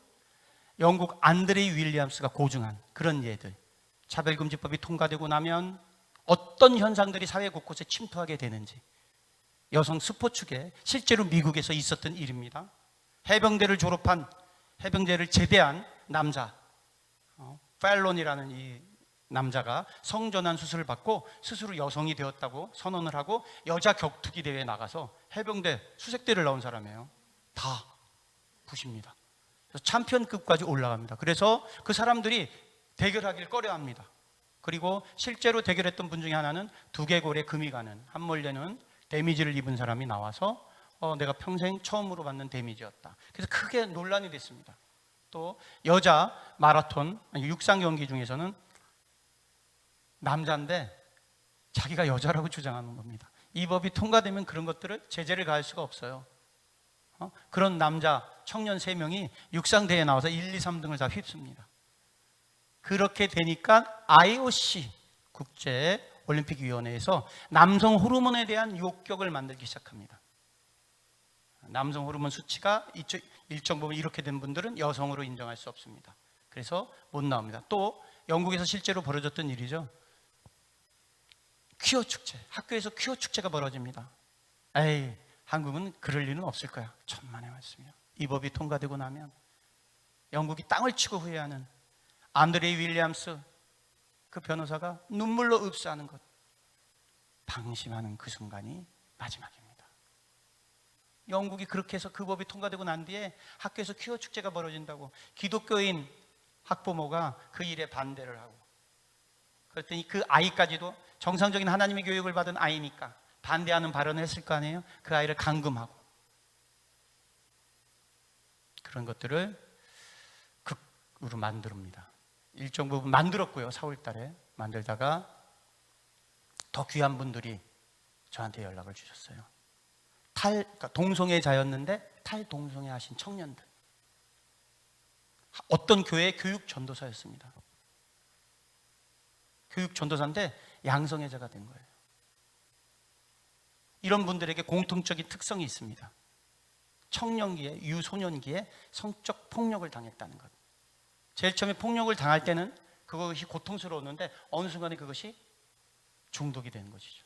영국 안드레이 윌리엄스가 고증한 그런 예들. 차별금지법이 통과되고 나면 어떤 현상들이 사회 곳곳에 침투하게 되는지, 여성 스포츠계, 실제로 미국에서 있었던 일입니다. 해병대를 제대한 남자, 펠론이라는 이 남자가 성전환 수술을 받고 스스로 여성이 되었다고 선언을 하고 여자 격투기 대회에 나가서 해병대 수색대를 나온 사람이에요. 다 부십니다. 그래서 챔피언급까지 올라갑니다. 그래서 그 사람들이 대결하기를 꺼려합니다. 그리고 실제로 대결했던 분 중에 하나는 두개골에 금이 가는, 함몰되는 데미지를 입은 사람이 나와서 내가 평생 처음으로 받는 데미지였다. 그래서 크게 논란이 됐습니다. 또 여자 마라톤, 육상 경기 중에서는 남자인데 자기가 여자라고 주장하는 겁니다. 이 법이 통과되면 그런 것들을 제재를 가할 수가 없어요. 그런 남자 청년 3명이 육상대회에 나와서 1, 2, 3등을 다 휩습니다. 그렇게 되니까 IOC 국제올림픽위원회에서 남성 호르몬에 대한 욕격을 만들기 시작합니다. 남성 호르몬 수치가 일정 부분 이렇게 된 분들은 여성으로 인정할 수 없습니다. 그래서 못 나옵니다. 또 영국에서 실제로 벌어졌던 일이죠. 퀴어 축제, 학교에서 퀴어 축제가 벌어집니다. 에이, 한국은 그럴 일은 없을 거야. 천만의 말씀이요. 이 법이 통과되고 나면 영국이 땅을 치고 후회하는 안드레이 윌리엄스 그 변호사가 눈물로 흡수하는 것, 방심하는 그 순간이 마지막입니다. 영국이 그렇게 해서 그 법이 통과되고 난 뒤에 학교에서 퀴어 축제가 벌어진다고 기독교인 학부모가 그 일에 반대를 하고, 그랬더니 그 아이까지도 정상적인 하나님의 교육을 받은 아이니까 반대하는 발언을 했을 거 아니에요. 그 아이를 감금하고, 그런 것들을 극으로 만듭니다. 일정 부분 만들었고요. 4월 달에 만들다가 더 귀한 분들이 저한테 연락을 주셨어요. 그러니까 동성애자였는데 탈동성애 하신 청년들. 어떤 교회의 교육 전도사였습니다. 교육 전도사인데 양성애자가 된 거예요. 이런 분들에게 공통적인 특성이 있습니다. 청년기에, 유소년기에 성적 폭력을 당했다는 것. 제일 처음에 폭력을 당할 때는 그것이 고통스러웠는데 어느 순간에 그것이 중독이 되는 것이죠.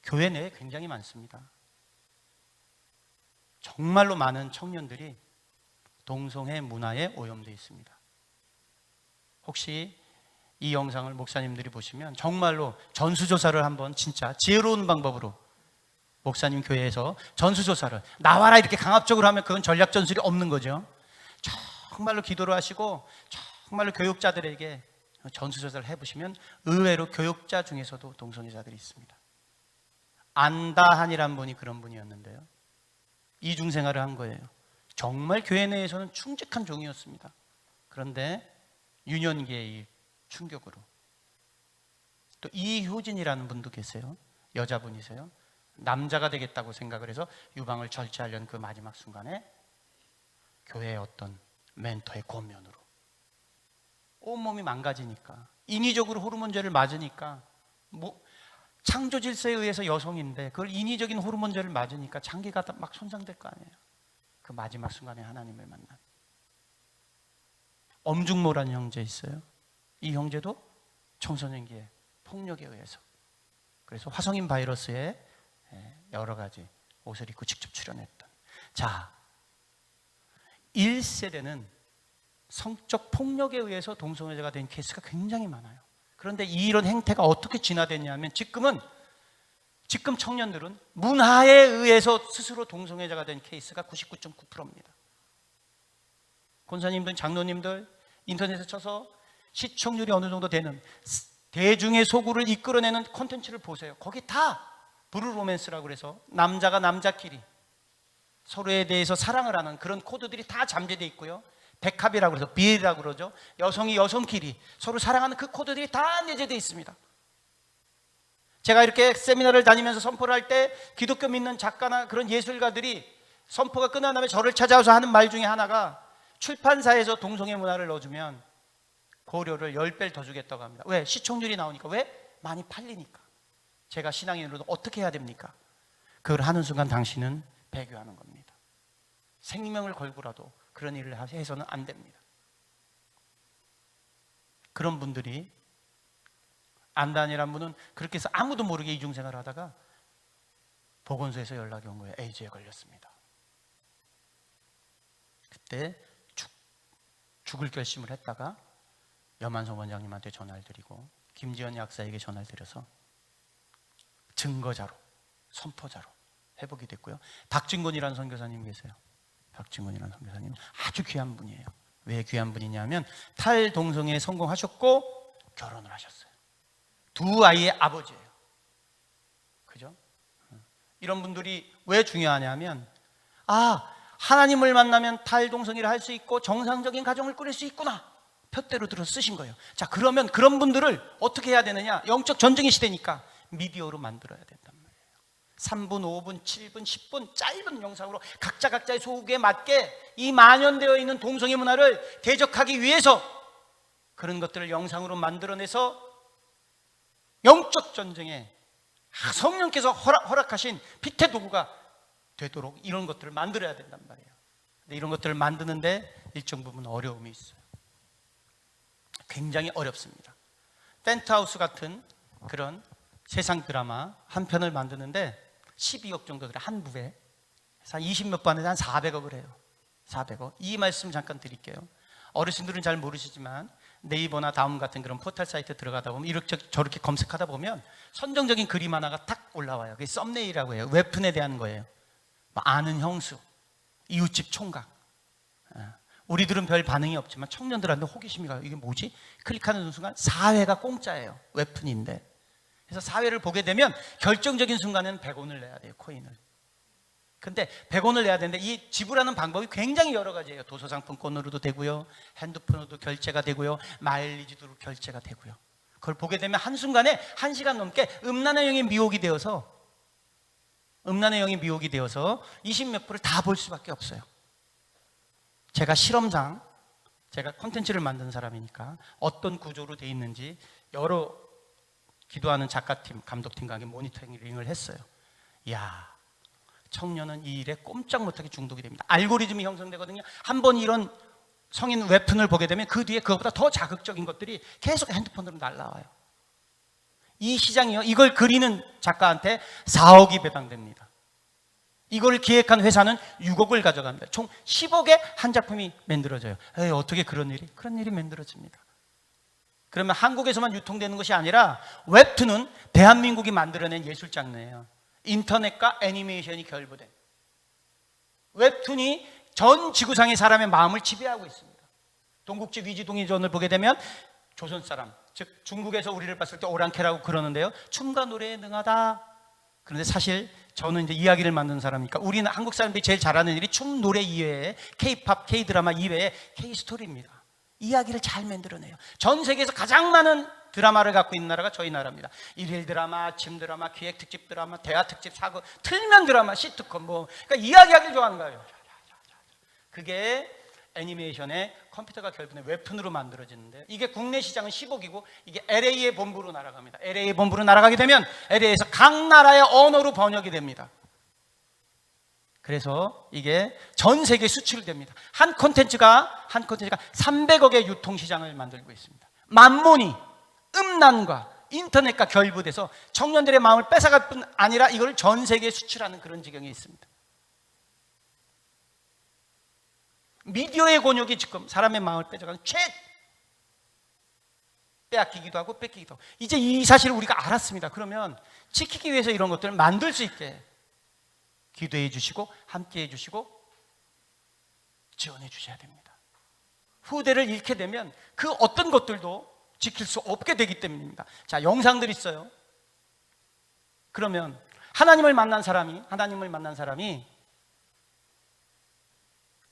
교회 내에 굉장히 많습니다. 정말로 많은 청년들이 동성애 문화에 오염되어 있습니다. 혹시 이 영상을 목사님들이 보시면 정말로 전수조사를 한번 진짜 지혜로운 방법으로, 목사님 교회에서 전수조사를 나와라 이렇게 강압적으로 하면 그건 전략전술이 없는 거죠. 정말로 기도를 하시고 정말로 교육자들에게 전수조사를 해보시면 의외로 교육자 중에서도 동성애자들이 있습니다. 안다한이란 분이 그런 분이었는데요, 이중생활을 한 거예요. 정말 교회 내에서는 충직한 종이었습니다. 그런데 유년기의 충격으로. 또 이효진이라는 분도 계세요. 여자분이세요. 남자가 되겠다고 생각을 해서 유방을 절제하려는 그 마지막 순간에 교회의 어떤 멘토의 권면으로 온몸이 망가지니까, 인위적으로 호르몬제를 맞으니까, 창조 질서에 의해서 여성인데 그걸 인위적인 호르몬제를 맞으니까 장기가 막 손상될 거 아니에요. 그 마지막 순간에 하나님을 만난 엄중모라는 형제 있어요. 이 형제도 청소년기에 폭력에 의해서, 그래서 화성인 바이러스에 여러 가지 옷을 입고 직접 출연했던. 자, 1세대는 성적 폭력에 의해서 동성애자가 된 케이스가 굉장히 많아요. 그런데 이런 행태가 어떻게 진화됐냐면 지금 청년들은 문화에 의해서 스스로 동성애자가 된 케이스가 99.9%입니다. 권사님들, 장로님들 인터넷에 쳐서 시청률이 어느 정도 되는 대중의 소구를 이끌어내는 콘텐츠를 보세요. 거기 다 브루 로맨스라고 그래서 남자가 남자끼리 서로에 대해서 사랑을 하는 그런 코드들이 다 잠재되어 있고요. 백합이라고 그래서 비엘이라고 그러죠. 여성이 여성끼리 서로 사랑하는 그 코드들이 다 내재되어 있습니다. 제가 이렇게 세미나를 다니면서 선포를 할 때 기독교 믿는 작가나 그런 예술가들이 선포가 끝난 다음에 저를 찾아와서 하는 말 중에 하나가, 출판사에서 동성애 문화를 넣어주면 고려를 10배를 더 주겠다고 합니다. 왜? 시청률이 나오니까. 왜? 많이 팔리니까. 제가 신앙인으로도 어떻게 해야 됩니까? 그걸 하는 순간 당신은 배교하는 겁니다. 생명을 걸고라도 그런 일을 해서는 안 됩니다. 그런 분들이, 안단이라는 분은 그렇게 해서 아무도 모르게 이중생활을 하다가 보건소에서 연락이 온 거예요. 에이즈에 걸렸습니다. 그때 죽을 결심을 했다가 염한성 원장님한테 전화를 드리고 김지연 약사에게 전화를 드려서 증거자로, 선포자로 회복이 됐고요. 박진곤이라는 선교사님 계세요. 박진곤이라는 선교사님 아주 귀한 분이에요. 왜 귀한 분이냐면 탈동성애에 성공하셨고 결혼을 하셨어요. 2 아이의 아버지예요. 그죠? 이런 분들이 왜 중요하냐면, 하나님을 만나면 탈동성애를 할 수 있고 정상적인 가정을 꾸릴 수 있구나, 표대로 들어 쓰신 거예요. 자, 그러면 그런 분들을 어떻게 해야 되느냐? 영적 전쟁의 시대니까 미디어로 만들어야 된단 말이에요. 3분, 5분, 7분, 10분 짧은 영상으로 각자의 소극에 맞게 이 만연되어 있는 동성애 문화를 대적하기 위해서 그런 것들을 영상으로 만들어내서 영적 전쟁에 성령께서 허락하신 빛의 도구가 되도록 이런 것들을 만들어야 된단 말이에요. 근데 이런 것들을 만드는데 일정 부분 어려움이 있어요. 굉장히 어렵습니다. 펜트하우스 같은 그런 세상 드라마 한 편을 만드는데 12억 정도 들어요. 한 부에 한 20몇 번에 한 400억을 해요. 400억. 이 말씀 잠깐 드릴게요. 어르신들은 잘 모르시지만 네이버나 다음 같은 그런 포털 사이트 들어가다 보면 이렇게 저렇게 검색하다 보면 선정적인 그림 하나가 딱 올라와요. 그게 썸네일이라고 해요. 웹툰에 대한 거예요. 뭐 아는 형수, 이웃집 총각. 우리들은 별 반응이 없지만 청년들한테 호기심이 가요. 이게 뭐지? 클릭하는 순간 4회가 공짜예요. 웹툰인데. 그래서 4회를 보게 되면 결정적인 순간에는 100원을 내야 돼요. 코인을. 근데 100원을 내야 되는데 이 지불하는 방법이 굉장히 여러 가지예요. 도서상품권으로도 되고요. 핸드폰으로도 결제가 되고요. 마일리지도 결제가 되고요. 그걸 보게 되면 한순간에 1시간 넘게 음란의 영이 미혹이 되어서 20몇 불을 다 볼 수밖에 없어요. 제가 실험상 제가 콘텐츠를 만든 사람이니까 어떤 구조로 돼 있는지 여러 기도하는 작가팀, 감독팀과 함께 모니터링을 했어요. 이야, 청년은 이 일에 꼼짝 못하게 중독이 됩니다. 알고리즘이 형성되거든요. 한번 이런 성인 웹툰을 보게 되면 그 뒤에 그것보다 더 자극적인 것들이 계속 핸드폰으로 날라와요. 이 시장이요, 이걸 그리는 작가한테 4억이 배당됩니다. 이걸 기획한 회사는 6억을 가져갑니다. 총 10억에 한 작품이 만들어져요. 에이, 어떻게 그런 일이 만들어집니다. 그러면 한국에서만 유통되는 것이 아니라 웹툰은 대한민국이 만들어낸 예술 장르예요. 인터넷과 애니메이션이 결부된 웹툰이 전 지구상의 사람의 마음을 지배하고 있습니다. 동국지 위지동의전을 보게 되면 조선 사람, 즉 중국에서 우리를 봤을 때 오랑캐라고 그러는데요, 춤과 노래에 능하다. 그런데 사실 저는 이제 이야기를 만드는 사람이니까 우리는 한국 사람들이 제일 잘하는 일이 춤, 노래 이외에 K-팝, K-드라마 이외에 K-스토리입니다. 이야기를 잘 만들어내요. 전 세계에서 가장 많은 드라마를 갖고 있는 나라가 저희 나라입니다. 일일 드라마, 아침 드라마, 기획 특집 드라마, 대화 특집, 사고, 틀면 드라마, 시트콤 뭐, 그러니까 이야기하기를 좋아하는 거예요. 그게 애니메이션의 컴퓨터가 결부된 웹툰으로 만들어지는데 이게 국내 시장은 10억이고 이게 LA의 본부로 날아갑니다. LA의 본부로 날아가게 되면 LA에서 각 나라의 언어로 번역이 됩니다. 그래서 이게 전 세계 수출됩니다. 한 콘텐츠가 300억의 유통시장을 만들고 있습니다. 만몬이 음란과 인터넷과 결부돼서 청년들의 마음을 뺏어갈 뿐 아니라 이걸 전 세계에 수출하는 그런 지경에 있습니다. 미디어의 곤욕이 지금 사람의 마음을 뺏어가는 빼앗기기도 하고 뺏기기도 하고, 이제 이 사실을 우리가 알았습니다. 그러면 지키기 위해서 이런 것들을 만들 수 있게 기도해 주시고 함께 해 주시고 지원해 주셔야 됩니다. 후대를 잃게 되면 그 어떤 것들도 지킬 수 없게 되기 때문입니다. 자, 영상들 있어요. 그러면 하나님을 만난 사람이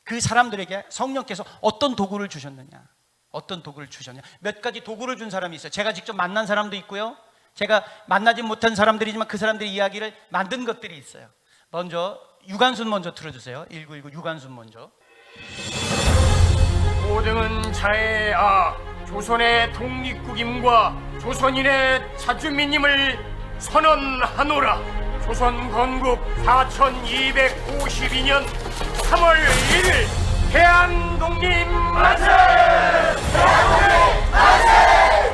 그 사람들에게 성령께서 어떤 도구를 주셨느냐, 몇 가지 도구를 준 사람이 있어요. 제가 직접 만난 사람도 있고요, 제가 만나지 못한 사람들이지만 그 사람들의 이야기를 만든 것들이 있어요. 먼저 유관순 먼저 틀어주세요. 1919 유관순 먼저. 고등은 자애아 조선의 독립국임과 조선인의 자주민임을 선언하노라. 조선 건국 4252년 3월 1일 대한독립 만세! 대한독립 만세!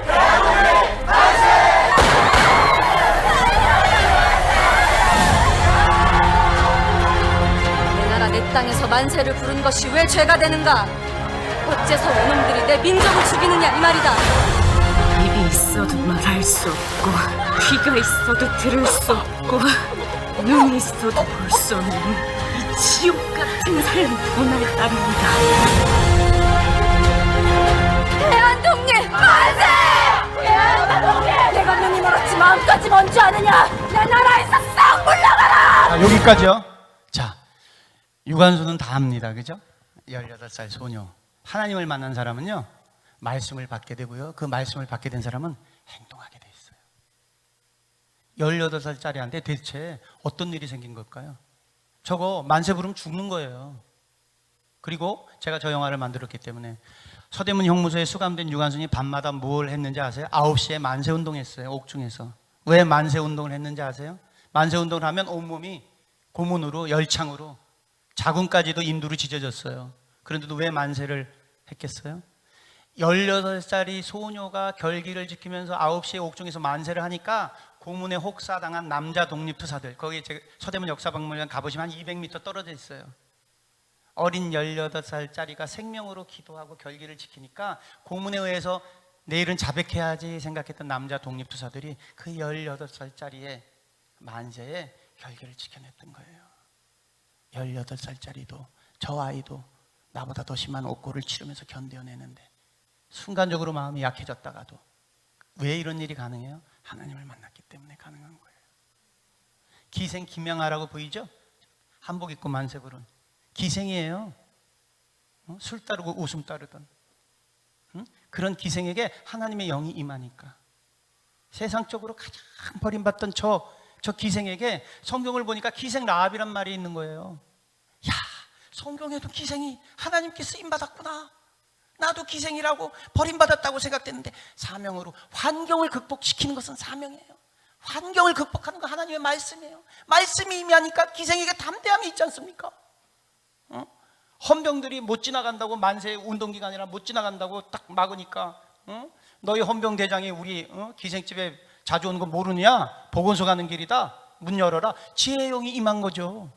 대한독립 만세! 내 나라 내 땅에서 만세를 부른 것이 왜 죄가 되는가? 어째서 원놈들이 내 민족을 죽이느냐 이 말이다. 입이 있어도 말할 수 없고 귀가 있어도 들을 수 없고 눈이 있어도 볼 수 없는 이 지옥 같은 삶 도날 따릅니다. 대한독립 만세! 대한독립! 내가 눈이 멀었지 마음까지 먼 줄 아느냐? 내 나라에서 싹 물러가라! 자, 여기까지요. 자, 유관순은 다 합니다. 그죠? 18살 소녀. 하나님을 만난 사람은요, 말씀을 받게 되고요, 그 말씀을 받게 된 사람은 행동하게 돼 있어요. 18살짜리한테 대체 어떤 일이 생긴 걸까요? 저거 만세 부르면 죽는 거예요. 그리고 제가 저 영화를 만들었기 때문에 서대문 형무소에 수감된 유관순이 밤마다 뭘 했는지 아세요? 9시에 만세 운동했어요. 옥중에서. 왜 만세 운동을 했는지 아세요? 만세 운동을 하면 온몸이 고문으로, 열창으로, 자궁까지도 인두로 찢어졌어요. 그런데도 왜 만세를 했겠어요? 18살짜리 소녀가 결기를 지키면서 9시에 옥중에서 만세를 하니까 고문에 혹사당한 남자 독립투사들, 거기 서대문 역사박물관 가보시면 한 200m 떨어져 있어요. 어린 18살짜리가 생명으로 기도하고 결기를 지키니까 고문에 의해서 내일은 자백해야지 생각했던 남자 독립투사들이 그 18살짜리의 만세에 결기를 지켜냈던 거예요. 18살짜리도 저 아이도 나보다 더 심한 옥고를 치르면서 견뎌내는데 순간적으로 마음이 약해졌다가도 왜 이런 일이 가능해요? 하나님을 만났기 때문에 가능한 거예요. 기생 김영하라고 보이죠? 한복 입고 만세 부른 기생이에요. 술 따르고 웃음 따르던 그런 기생에게 하나님의 영이 임하니까 세상적으로 가장 버림받던 저 기생에게 성경을 보니까 기생 라합이란 말이 있는 거예요. 야, 성경에도 기생이 하나님께 쓰임받았구나. 나도 기생이라고 버림받았다고 생각됐는데 사명으로 환경을 극복시키는 것은 사명이에요. 환경을 극복하는 건 하나님의 말씀이에요. 말씀이 임하니까 기생에게 담대함이 있지 않습니까? 헌병들이 못 지나간다고 만세 운동기간이라 못 지나간다고 딱 막으니까 너희 헌병대장이 우리 기생집에 자주 오는 거 모르느냐? 보건소 가는 길이다. 문 열어라. 지혜의 영이 임한 거죠.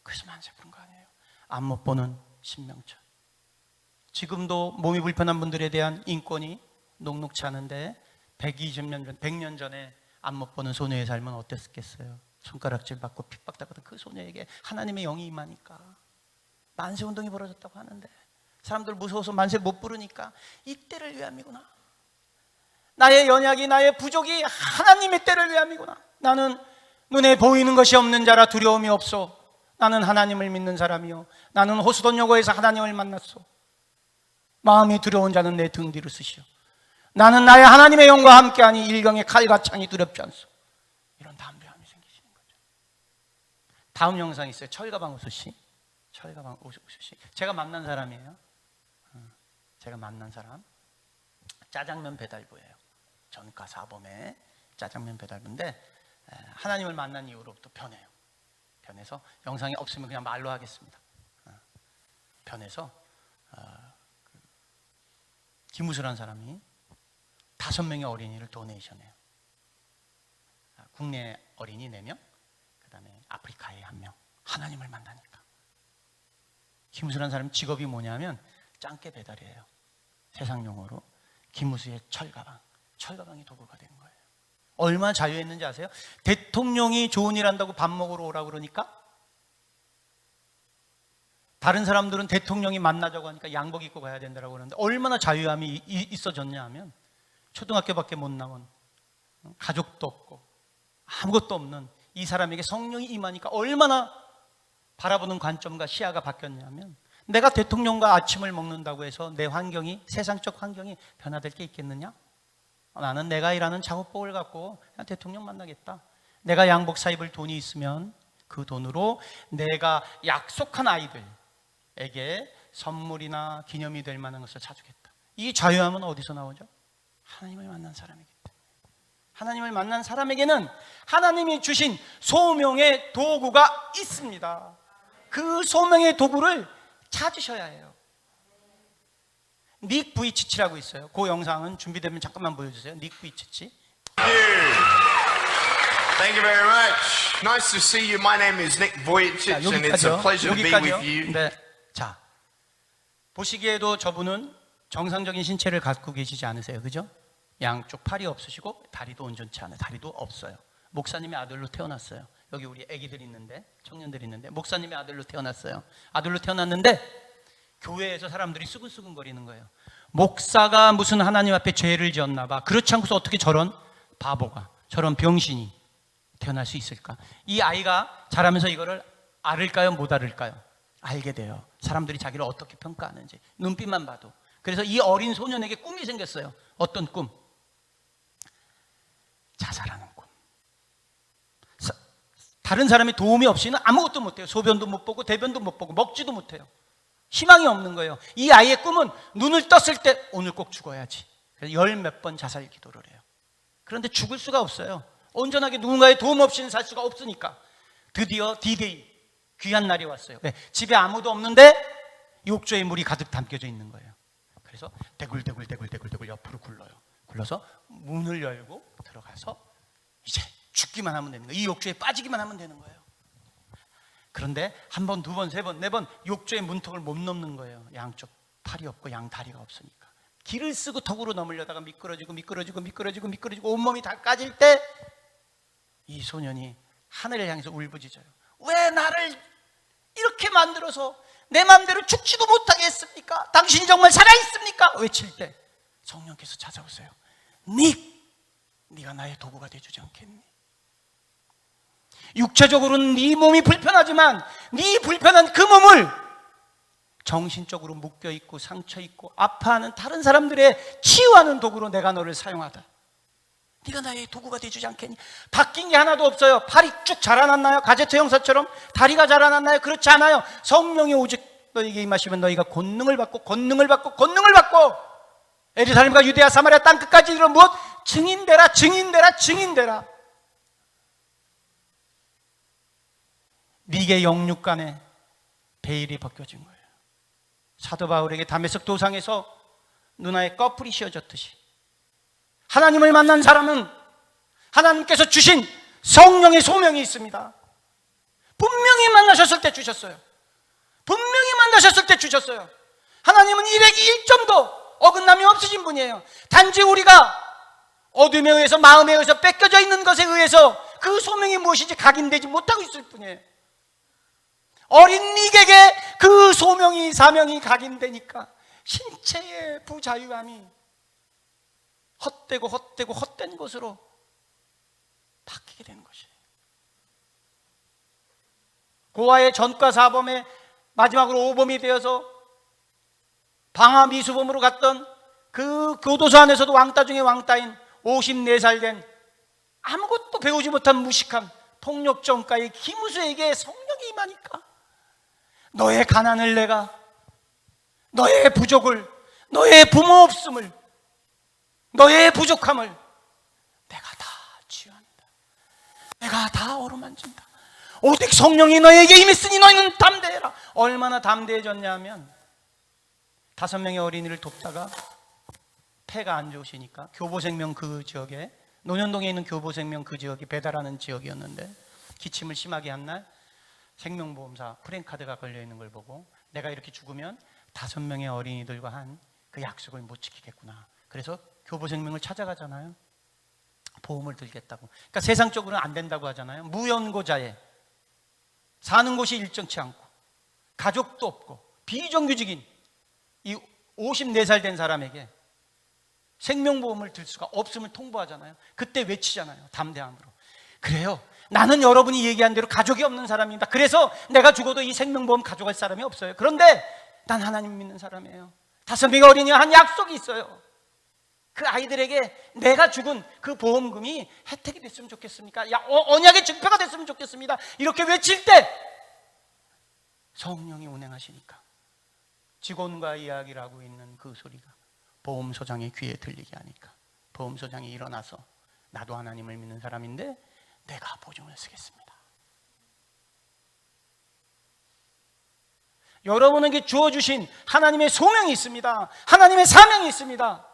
그래서 만세 부른 거 아니에요. 앞 못 보는 신명철. 지금도 몸이 불편한 분들에 대한 인권이 녹록치 않은데 120년 전, 100년 전에 앞 못 보는 소녀의 삶은 어땠겠어요? 손가락질 받고 핍박당하던 그 소녀에게 하나님의 영이 임하니까 만세운동이 벌어졌다고 하는데 사람들 무서워서 만세 못 부르니까 이때를 위함이구나. 나의 연약이 나의 부족이 하나님의 때를 위함이구나. 나는 눈에 보이는 것이 없는 자라 두려움이 없어. 나는 하나님을 믿는 사람이요 나는 호수돈 여고에서 하나님을 만났소. 마음이 두려운 자는 내 등 뒤로 쓰시오. 나는 나의 하나님의 영과 함께하니 일경의 칼과 창이 두렵지 않소. 이런 담대함이 생기시는 거죠. 다음 영상이 있어요. 철가방 우수씨. 철가방 우수씨. 제가 만난 사람이에요. 제가 만난 사람. 짜장면 배달부예요. 전과 사범의 짜장면 배달부인데 하나님을 만난 이후로부터 변해요. 변해서 영상이 없으면 그냥 말로 하겠습니다. 변해서 김우수라는 사람이 5명의 어린이를 도네이션해요. 국내 어린이 4명, 그 다음에 아프리카에 1명. 하나님을 만나니까. 김우수라는 사람 직업이 뭐냐면 짱깨 배달이에요. 세상 용어로 김우수의 철가방이 도구가 된 거예요. 얼마나 자유했는지 아세요? 대통령이 좋은 일 한다고 밥 먹으러 오라고 그러니까 다른 사람들은 대통령이 만나자고 하니까 양복 입고 가야 된다고 그러는데 얼마나 자유함이 있어졌냐 하면 초등학교밖에 못 나온 가족도 없고 아무것도 없는 이 사람에게 성령이 임하니까 얼마나 바라보는 관점과 시야가 바뀌었냐면 내가 대통령과 아침을 먹는다고 해서 내 환경이 세상적 환경이 변화될 게 있겠느냐? 나는 내가 일하는 작업복을 갖고 그냥 대통령 만나겠다. 내가 양복 사 입을 돈이 있으면 그 돈으로 내가 약속한 아이들에게 선물이나 기념이 될 만한 것을 사주겠다. 이 자유함은 어디서 나오죠? 하나님을 만난 사람이기 때문에. 하나님을 만난 사람에게는 하나님이 주신 소명의 도구가 있습니다. 그 소명의 도구를 찾으셔야 해요. 닉 부이치치라고 있어요. 그 영상은 준비되면 잠깐만 보여주세요. 닉 부이치치. Thank you very much. Nice to see you. My name is Nick Vujicic and it's a pleasure to be with you. 네. 자, 보시기에도 저분은 정상적인 신체를 갖고 계시지 않으세요. 그죠? 양쪽 팔이 없으시고 다리도 온전치 않아요. 다리도 없어요. 목사님의 아들로 태어났어요. 여기 우리 애기들 있는데, 청년들 있는데 목사님의 아들로 태어났어요. 아들로 태어났는데 교회에서 사람들이 수근수근거리는 거예요. 목사가 무슨 하나님 앞에 죄를 지었나 봐. 그렇지 않고서 어떻게 저런 바보가, 저런 병신이 태어날 수 있을까? 이 아이가 자라면서 이거를 알을까요? 못 알을까요? 알게 돼요. 사람들이 자기를 어떻게 평가하는지 눈빛만 봐도. 그래서 이 어린 소년에게 꿈이 생겼어요. 어떤 꿈? 자살하는 꿈. 다른 사람의 도움이 없이는 아무것도 못해요. 소변도 못 보고 대변도 못 보고 먹지도 못해요. 희망이 없는 거예요. 이 아이의 꿈은 눈을 떴을 때 오늘 꼭 죽어야지. 그래서 10몇 번 자살 기도를 해요. 그런데 죽을 수가 없어요. 온전하게 누군가의 도움 없이는 살 수가 없으니까 드디어 D-Day 귀한 날이 왔어요. 네, 집에 아무도 없는데 욕조에 물이 가득 담겨져 있는 거예요. 그래서 대굴대굴 옆으로 굴러요. 굴러서 문을 열고 들어가서 이제 죽기만 하면 되는 거예요. 이 욕조에 빠지기만 하면 되는 거예요. 그런데 한 번, 두 번, 세 번, 네 번 욕조의 문턱을 못 넘는 거예요. 양쪽 팔이 없고 양 다리가 없으니까. 길을 쓰고 턱으로 넘으려다가 미끄러지고 온몸이 다 까질 때 이 소년이 하늘을 향해서 울부짖어요. 왜 나를 이렇게 만들어서 내 마음대로 죽지도 못하게 했습니까? 당신이 정말 살아있습니까? 외칠 때 성령께서 찾아오세요. 네가 나의 도구가 되어주지 않겠니? 육체적으로는 네 몸이 불편하지만 네 불편한 그 몸을 정신적으로 묶여있고 상처있고 아파하는 다른 사람들의 치유하는 도구로 내가 너를 사용하다. 네가 나의 도구가 되어주지 않겠니? 바뀐 게 하나도 없어요. 팔이 쭉 자라났나요? 가제트 형사처럼 다리가 자라났나요? 그렇지 않아요. 성령이 오직 너에게 임하시면 너희가 권능을 받고 예루살렘과 유대야 사마리아 땅끝까지 이르러 무엇? 증인되라. 네게 영육간에 베일이 벗겨진 거예요. 사도 바울에게 다메섹 도상에서 눈화에 꺼풀이 씌워졌듯이 하나님을 만난 사람은 하나님께서 주신 성령의 소명이 있습니다. 분명히 만나셨을 때 주셨어요. 하나님은 일액이 1점도 어긋남이 없으신 분이에요. 단지 우리가 어둠에 의해서 마음에 의해서 뺏겨져 있는 것에 의해서 그 소명이 무엇인지 각인되지 못하고 있을 뿐이에요. 어린 닉에게 그 소명이 사명이 각인되니까 신체의 부자유함이 헛된 것으로 바뀌게 되는 것이에요. 고아의 전과 사범의 마지막으로 오범이 되어서 방화 미수범으로 갔던 그 교도소 안에서도 왕따 중에 왕따인 54살 된 아무것도 배우지 못한 무식한 폭력전가의 김우수에게 성령이 임하니까 너의 가난을 내가, 너의 부족을, 너의 부모 없음을, 너의 부족함을 내가 다 치유한다. 내가 다 어루만진다. 오직 성령이 너에게 임했으니 너희는 담대해라. 얼마나 담대해졌냐면 5명의 어린이를 돕다가 폐가 안 좋으시니까 교보생명 그 지역에, 논현동에 있는 교보생명 그 지역이 배달하는 지역이었는데 기침을 심하게 한 날 생명보험사 프랜카드가 걸려있는 걸 보고 내가 이렇게 죽으면 5명의 어린이들과 한 그 약속을 못 지키겠구나. 그래서 교보생명을 찾아가잖아요. 보험을 들겠다고. 그러니까 세상적으로는 안 된다고 하잖아요. 무연고자에 사는 곳이 일정치 않고 가족도 없고 비정규직인 이 54살 된 사람에게 생명보험을 들 수가 없음을 통보하잖아요. 그때 외치잖아요. 담대함으로. 그래요. 나는 여러분이 얘기한 대로 가족이 없는 사람입니다. 그래서 내가 죽어도 이 생명보험 가져갈 사람이 없어요. 그런데 난 하나님 믿는 사람이에요. 5명의 어린이와 한 약속이 있어요. 그 아이들에게 내가 죽은 그 보험금이 혜택이 됐으면 좋겠습니까? 언약의 증표가 됐으면 좋겠습니다. 이렇게 외칠 때 성령이 운행하시니까 직원과 이야기를 하고 있는 그 소리가 보험소장의 귀에 들리게 하니까 보험소장이 일어나서 나도 하나님을 믿는 사람인데 내가 보증을 쓰겠습니다. 여러분에게 주어주신 하나님의 소명이 있습니다. 하나님의 사명이 있습니다.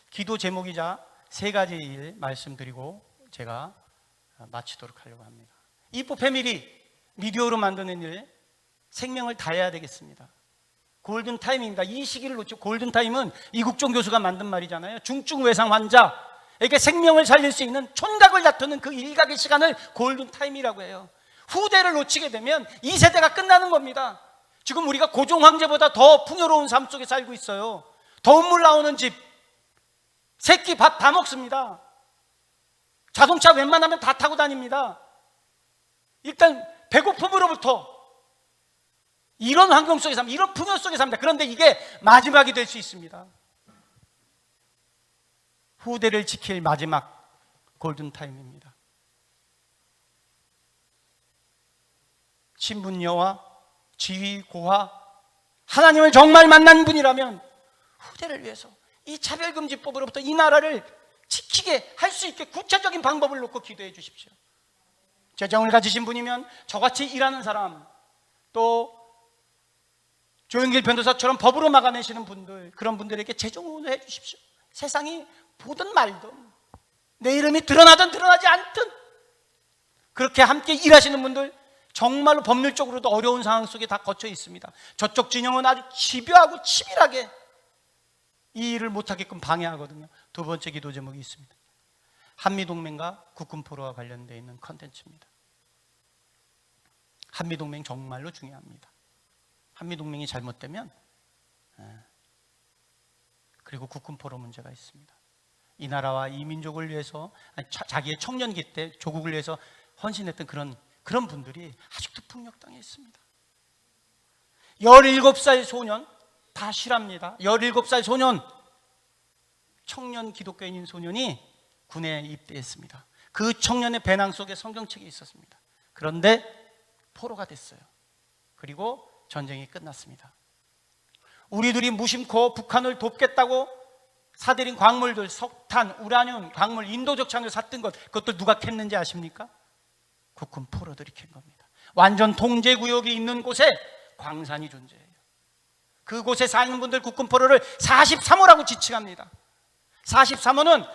기도 제목이자 3가지 일 말씀드리고 제가 마치도록 하려고 합니다. 이프 패밀리 미디어로 만드는 일, 생명을 다해야 되겠습니다. 골든타임입니다. 이 시기를 놓치고, 골든타임은 이국종 교수가 만든 말이잖아요. 중증 외상 환자에게 생명을 살릴 수 있는 촌각을 다투는 그 일각의 시간을 골든타임이라고 해요. 후대를 놓치게 되면 이 세대가 끝나는 겁니다. 지금 우리가 고종 황제보다 더 풍요로운 삶 속에 살고 있어요. 더운 물 나오는 집, 새끼 밥 다 먹습니다. 자동차 웬만하면 다 타고 다닙니다. 일단 배고픔으로부터 이런 환경 속에 삽니다. 이런 풍요 속에 삽니다. 그런데 이게 마지막이 될 수 있습니다. 후대를 지킬 마지막 골든타임입니다. 신분여와 지위, 고하, 하나님을 정말 만난 분이라면 후대를 위해서 이 차별금지법으로부터 이 나라를 지키게 할 수 있게 구체적인 방법을 놓고 기도해 주십시오. 재정을 가지신 분이면 저같이 일하는 사람, 또 조영길 변호사처럼 법으로 막아내시는 분들, 그런 분들에게 재정을 해 주십시오. 세상이 보든 말든 내 이름이 드러나든 드러나지 않든 그렇게 함께 일하시는 분들 정말로 법률적으로도 어려운 상황 속에 다 거쳐 있습니다. 저쪽 진영은 아주 집요하고 치밀하게 이 일을 못하게끔 방해하거든요. 두 번째 기도 제목이 있습니다. 한미동맹과 국군포로와 관련되어 있는 컨텐츠입니다. 한미동맹 정말로 중요합니다. 한미동맹이 잘못되면 그리고 국군포로 문제가 있습니다. 이 나라와 이 민족을 위해서 자기의 청년기 때 조국을 위해서 헌신했던 그런 분들이 아직도 폭력당해 있습니다. 17살 소년 다 실합니다. 17살 소년 청년 기독교인인 소년이 군에 입대했습니다. 그 청년의 배낭 속에 성경책이 있었습니다. 그런데 포로가 됐어요. 그리고 전쟁이 끝났습니다. 우리들이 무심코 북한을 돕겠다고 사들인 광물들, 석탄, 우라늄, 광물, 인도적 창을 샀던 것, 그것도 누가 캤는지 아십니까? 국군 포로들이 캔 겁니다. 완전 통제구역이 있는 곳에 광산이 존재해요. 그곳에 사는 분들 국군 포로를 43호라고 지칭합니다. 43호는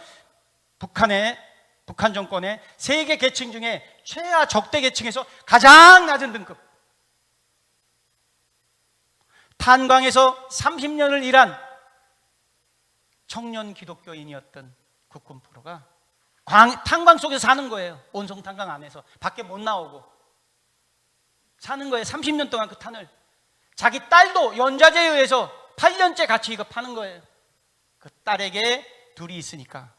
북한 정권의 세계 계층 중에 최하 적대 계층에서 가장 낮은 등급. 탄광에서 30년을 일한 청년 기독교인이었던 국군 포로가 탄광 속에서 사는 거예요. 온성 탄광 안에서 밖에 못 나오고 사는 거예요. 30년 동안 그 탄을 자기 딸도 연좌제에 의해서 8년째 같이 이거 파는 거예요. 그 딸에게 둘이 있으니까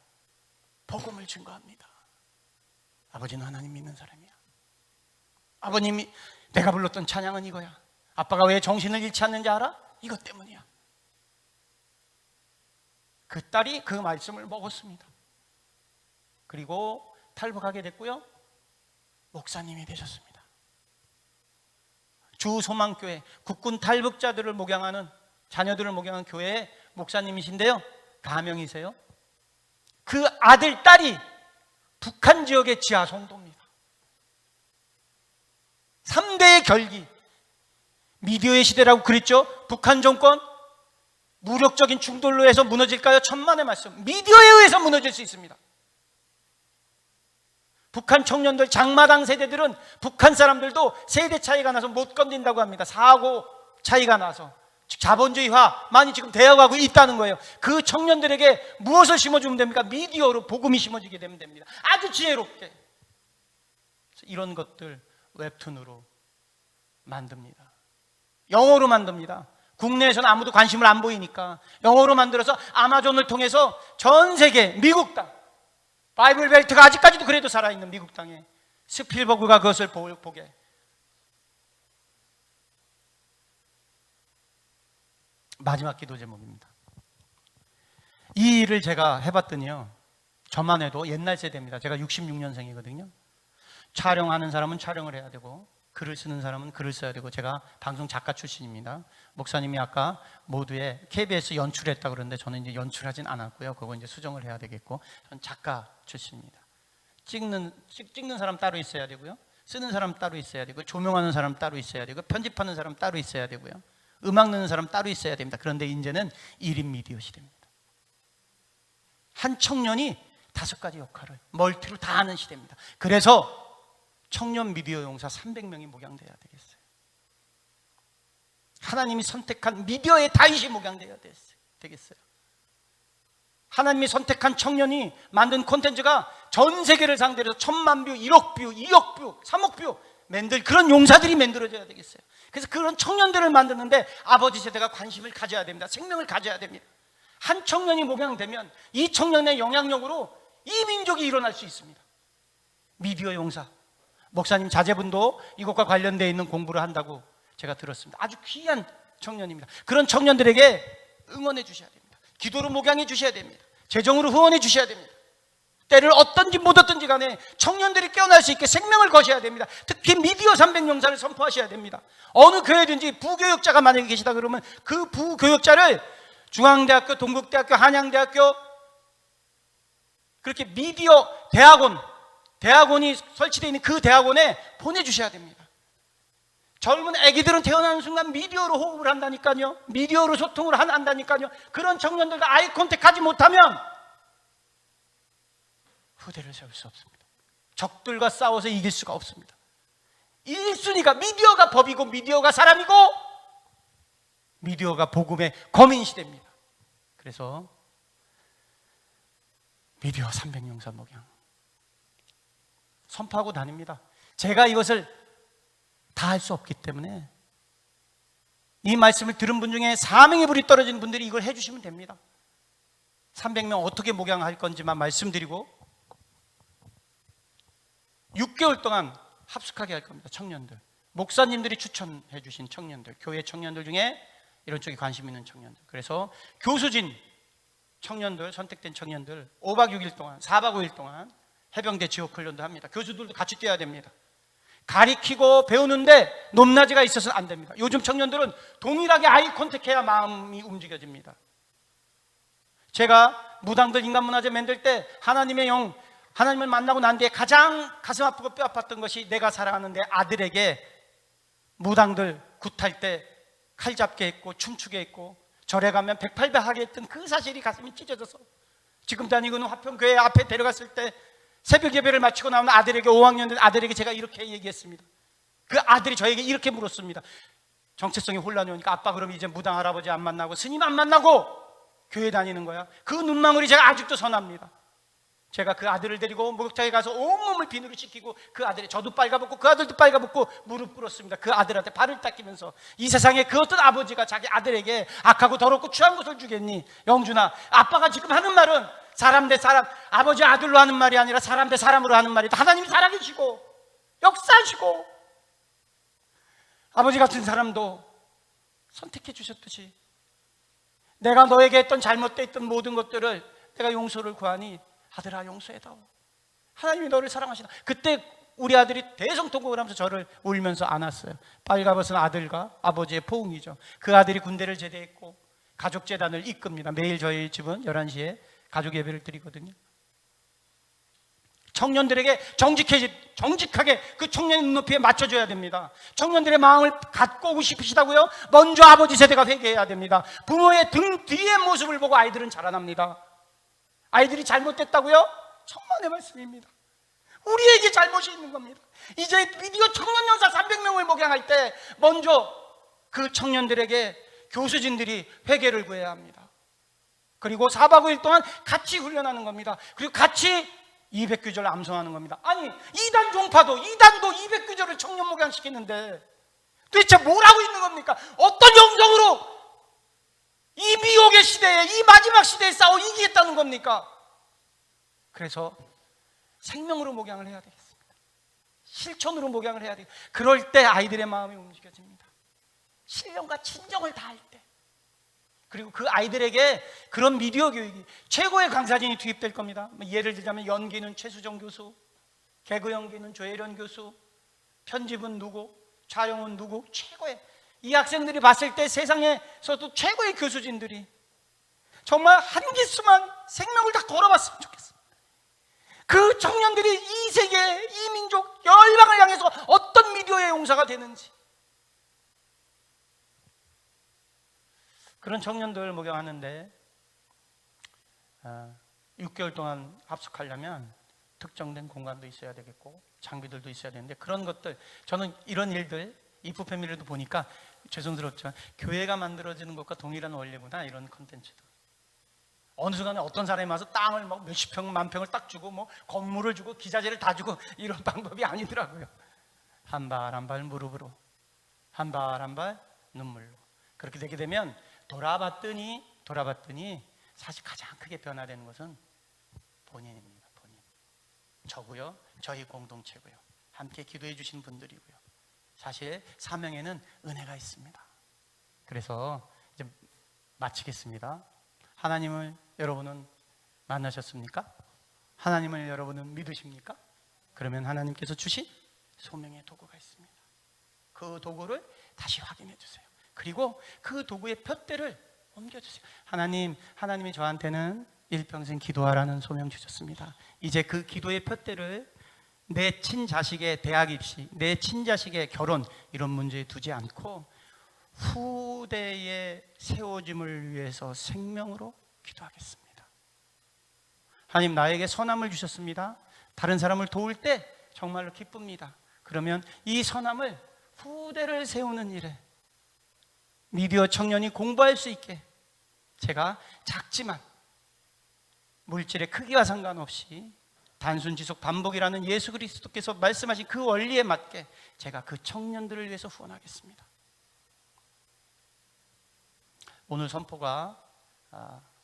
복음을 증거합니다. 아버지는 하나님 믿는 사람이야. 아버님이 내가 불렀던 찬양은 이거야. 아빠가 왜 정신을 잃지 않는지 알아? 이것 때문이야. 그 딸이 그 말씀을 먹었습니다. 그리고 탈북하게 됐고요. 목사님이 되셨습니다. 주소망교회 국군 탈북자들을 목양하는 자녀들을 목양하는 교회의 목사님이신데요. 가명이세요. 그 아들, 딸이 북한 지역의 지하 성도입니다. 3대의 결기. 미디어의 시대라고 그랬죠. 북한 정권 무력적인 충돌로 해서 무너질까요? 천만의 말씀. 미디어에 의해서 무너질 수 있습니다. 북한 청년들, 장마당 세대들은 북한 사람들도 세대 차이가 나서 못 건진다고 합니다. 사고 차이가 나서 자본주의화 많이 지금 되어가고 있다는 거예요. 그 청년들에게 무엇을 심어주면 됩니까? 미디어로 복음이 심어지게 되면 됩니다. 아주 지혜롭게 이런 것들 웹툰으로 만듭니다. 영어로 만듭니다. 국내에서는 아무도 관심을 안 보이니까 영어로 만들어서 아마존을 통해서 전 세계 미국 땅, 바이블 벨트가 아직까지도 그래도 살아있는 미국 땅에 스필버그가 그것을 보게. 마지막 기도 제목입니다. 이 일을 제가 해봤더니요, 저만 해도 옛날 세대입니다. 제가 66년생이거든요. 촬영하는 사람은 촬영을 해야 되고 글을 쓰는 사람은 글을 써야 되고, 제가 방송 작가 출신입니다. 목사님이 아까 모두에 KBS 연출했다고 그러는데 저는 이제 연출하진 않았고요. 그거 이제 수정을 해야 되겠고, 저는 작가 출신입니다. 찍는 사람 따로 있어야 되고요. 쓰는 사람 따로 있어야 되고, 조명하는 사람 따로 있어야 되고, 편집하는 사람 따로 있어야 되고요. 음악 넣는 사람 따로 있어야 됩니다. 그런데 이제는 1인 미디어 시대입니다. 한 청년이 5가지 역할을 멀티로 다 하는 시대입니다. 그래서 청년 미디어 용사 300명이 목양돼야 되겠어요. 하나님이 선택한 미디어의 다윗이 목양돼야 되겠어요. 하나님이 선택한 청년이 만든 콘텐츠가 전 세계를 상대로 1000만 뷰, 1억 뷰, 2억 뷰, 3억 뷰 만들 그런 용사들이 만들어져야 되겠어요. 그래서 그런 청년들을 만드는데 아버지 세대가 관심을 가져야 됩니다. 생명을 가져야 됩니다. 한 청년이 목양되면 이 청년의 영향력으로 이 민족이 일어날 수 있습니다. 미디어 용사. 목사님 자제분도 이것과 관련되어 있는 공부를 한다고 제가 들었습니다. 아주 귀한 청년입니다. 그런 청년들에게 응원해 주셔야 됩니다. 기도로 목양해 주셔야 됩니다. 재정으로 후원해 주셔야 됩니다. 때를 얻든지 못 얻든지 간에 청년들이 깨어날 수 있게 생명을 거셔야 됩니다. 특히 미디어 300용사를 선포하셔야 됩니다. 어느 교회든지 부교역자가 만약에 계시다 그러면 그 부교역자를 중앙대학교, 동국대학교, 한양대학교, 그렇게 미디어 대학원이 설치되어 있는 그 대학원에 보내주셔야 됩니다. 젊은 애기들은 태어나는 순간 미디어로 호흡을 한다니까요. 미디어로 소통을 한다니까요. 그런 청년들과 아이 컨택하지 못하면 후대를 세울 수 없습니다. 적들과 싸워서 이길 수가 없습니다. 1순위가 미디어가 법이고 미디어가 사람이고 미디어가 복음의 검인 시대입니다. 그래서 미디어 300용사 목양 선포하고 다닙니다. 제가 이것을 다 할 수 없기 때문에 이 말씀을 들은 분 중에 사명의 불이 떨어진 분들이 이걸 해주시면 됩니다. 300명 어떻게 목양할 건지만 말씀드리고 6개월 동안 합숙하게 할 겁니다. 청년들, 목사님들이 추천해 주신 청년들, 교회 청년들 중에 이런 쪽에 관심 있는 청년들, 그래서 교수진 청년들, 선택된 청년들 5박 6일 동안 4박 5일 동안 해병대 지옥 훈련도 합니다. 교수들도 같이 뛰어야 됩니다. 가리키고 배우는데 높낮이가 있어서는 안 됩니다. 요즘 청년들은 동일하게 아이 컨택해야 마음이 움직여집니다. 제가 무당들 인간문화재 만들 때 하나님의 영, 하나님을 만나고 난 뒤에 가장 가슴 아프고 뼈 아팠던 것이 내가 사랑하는 내 아들에게 무당들 굿할 때 칼 잡게 했고 춤추게 했고 절에 가면 108배 하게 했던 그 사실이 가슴이 찢어져서 지금 다니고 있는 화평교회 앞에 데려갔을 때 새벽 예배를 마치고 나오는 아들에게 5학년 된 아들에게 제가 이렇게 얘기했습니다. 그 아들이 저에게 이렇게 물었습니다. 정체성이 혼란이 오니까 아빠 그럼 이제 무당 할아버지 안 만나고 스님 안 만나고 교회 다니는 거야? 그 눈망울이 제가 아직도 선합니다. 제가 그 아들을 데리고 목욕탕에 가서 온몸을 비누로 씻기고 그 아들이 저도 빨가벗고 그 아들도 빨가벗고 무릎 꿇었습니다. 그 아들한테 발을 닦이면서 이 세상에 그 어떤 아버지가 자기 아들에게 악하고 더럽고 추한 것을 주겠니? 영준아, 아빠가 지금 하는 말은 사람 대 사람, 아버지 아들로 하는 말이 아니라 사람 대 사람으로 하는 말이다. 하나님이 살아계시고 역사하시고 아버지 같은 사람도 선택해 주셨듯이 내가 너에게 했던 잘못됐던 모든 것들을 내가 용서를 구하니 아들아 용서해다오. 하나님이 너를 사랑하시다. 그때 우리 아들이 대성통곡을 하면서 저를 울면서 안았어요. 빨가벗은 아들과 아버지의 포옹이죠. 그 아들이 군대를 제대했고 가족재단을 이끕니다. 매일 저희 집은 11시에 가족 예배를 드리거든요. 청년들에게 정직하게 그 청년의 눈높이에 맞춰줘야 됩니다. 청년들의 마음을 갖고 오고 싶으시다고요? 먼저 아버지 세대가 회개해야 됩니다. 부모의 등 뒤의 모습을 보고 아이들은 자라납니다. 아이들이 잘못됐다고요? 천만의 말씀입니다. 우리에게 잘못이 있는 겁니다. 이제 미디어 청년연사 300명을 목양할 때 먼저 그 청년들에게 교수진들이 회개를 구해야 합니다. 그리고 4박 5일 동안 같이 훈련하는 겁니다. 그리고 같이 200구절 암송하는 겁니다. 아니 이단 종파도 2단도 200구절을 청년 목양시키는데 도대체 뭘 하고 있는 겁니까? 어떤 영성으로 이 미혹의 시대에, 이 마지막 시대에 싸워 이기겠다는 겁니까? 그래서 생명으로 목양을 해야 되겠습니다. 실천으로 목양을 해야 되겠습니다. 그럴 때 아이들의 마음이 움직여집니다. 신령과 친정을 다할 때. 그리고 그 아이들에게 그런 미디어 교육이 최고의 강사진이 투입될 겁니다. 예를 들자면 연기는 최수정 교수, 개그 연기는 조혜련 교수, 편집은 누구, 촬영은 누구, 최고의 이 학생들이 봤을 때 세상에서도 최고의 교수진들이 정말 한 기수만 생명을 다 걸어봤으면 좋겠습니다. 그 청년들이 이 세계, 이 민족, 열방을 향해서 어떤 미디어의 용사가 되는지 그런 청년들 목양하는데 6개월 동안 합숙하려면 특정된 공간도 있어야 되겠고 장비들도 있어야 되는데 그런 것들 저는 이런 일들 이프 패밀리도 보니까 죄송스럽지만 교회가 만들어지는 것과 동일한 원리구나 이런 컨텐츠도 어느 순간에 어떤 사람이 와서 땅을 막 몇십 평, 만 평을 딱 주고 뭐 건물을 주고 기자재를 다 주고 이런 방법이 아니더라고요. 한 발 한 발 무릎으로 한 발 한 발 눈물로 그렇게 되게 되면 돌아봤더니 사실 가장 크게 변화되는 것은 본인입니다. 본인. 저고요. 저희 공동체고요. 함께 기도해 주신 분들이고요. 사실 사명에는 은혜가 있습니다. 그래서 이제 마치겠습니다. 하나님을 여러분은 만나셨습니까? 하나님을 여러분은 믿으십니까? 그러면 하나님께서 주신 소명의 도구가 있습니다. 그 도구를 다시 확인해 주세요. 그리고 그 도구의 푯대를 옮겨주세요. 하나님이 저한테는 일평생 기도하라는 소명 주셨습니다. 이제 그 기도의 푯대를 내 친자식의 대학 입시, 내 친자식의 결혼 이런 문제에 두지 않고 후대의 세워짐을 위해서 생명으로 기도하겠습니다. 하나님 나에게 선함을 주셨습니다. 다른 사람을 도울 때 정말로 기쁩니다. 그러면 이 선함을 후대를 세우는 일에 미디어 청년이 공부할 수 있게 제가 작지만 물질의 크기와 상관없이 단순 지속 반복이라는 예수 그리스도께서 말씀하신 그 원리에 맞게 제가 그 청년들을 위해서 후원하겠습니다. 오늘 선포가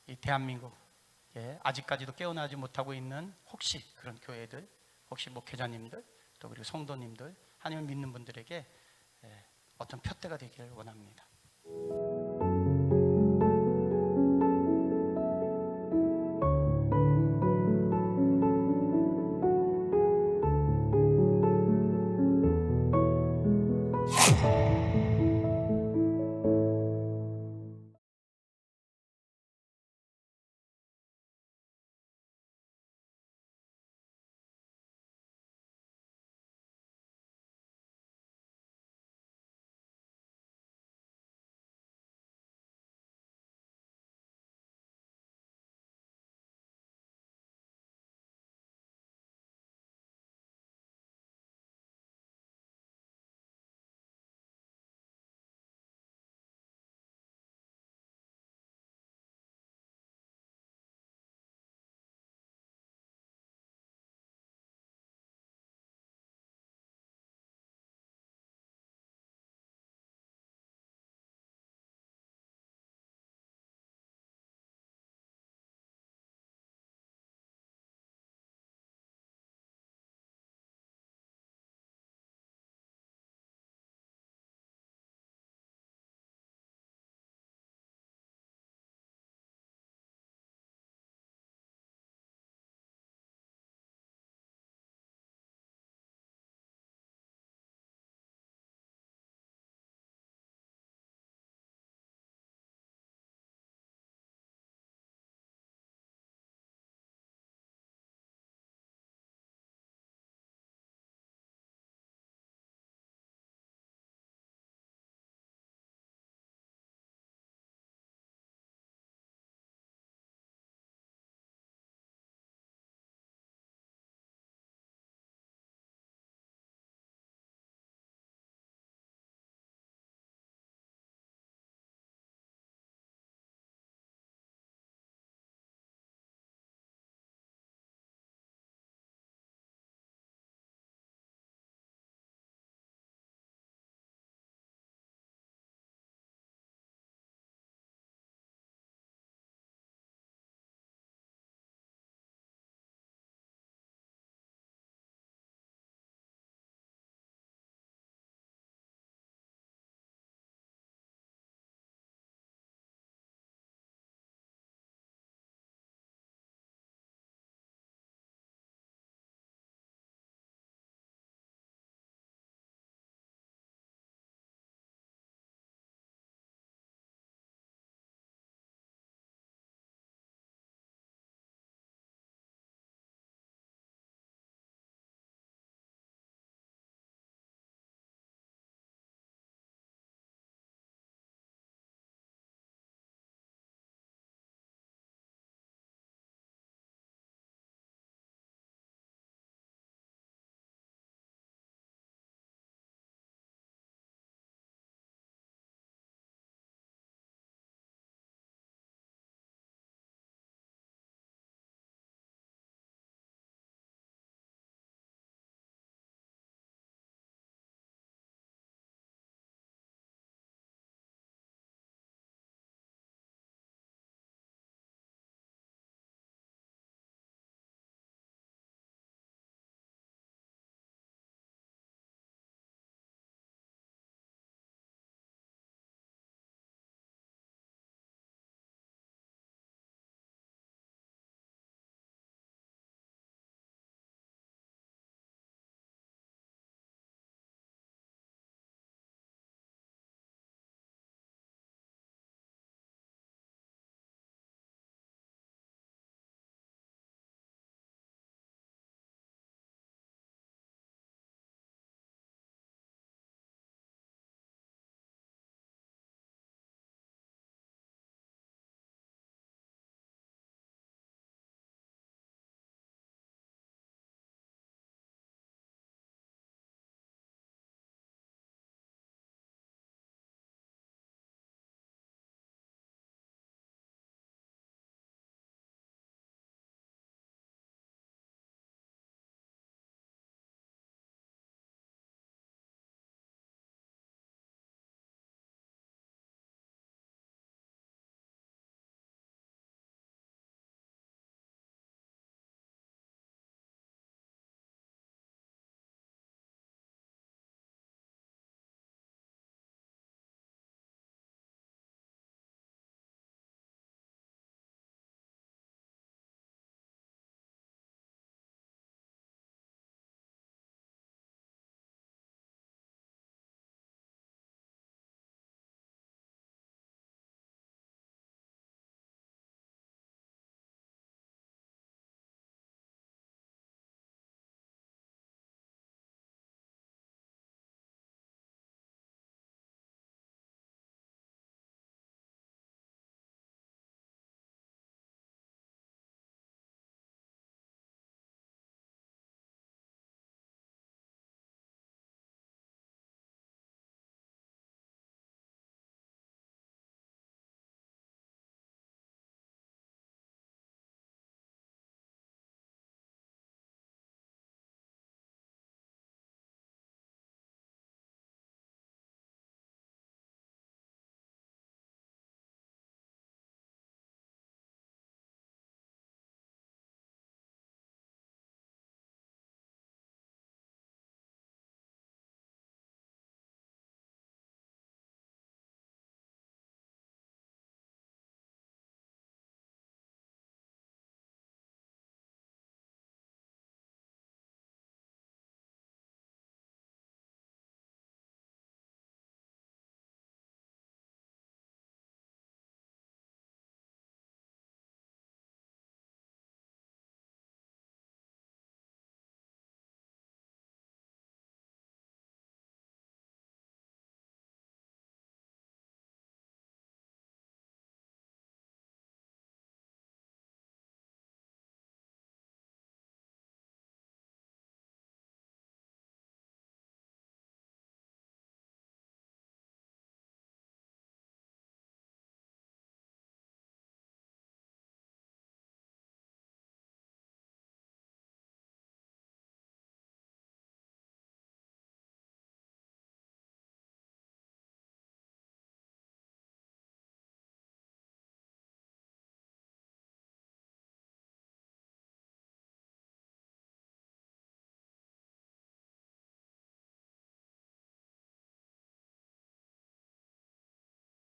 이 대한민국에 아직까지도 깨어나지 못하고 있는 혹시 그런 교회들, 혹시 목회자님들, 또 그리고 성도님들, 하나님을 믿는 분들에게 어떤 표대가 되기를 원합니다.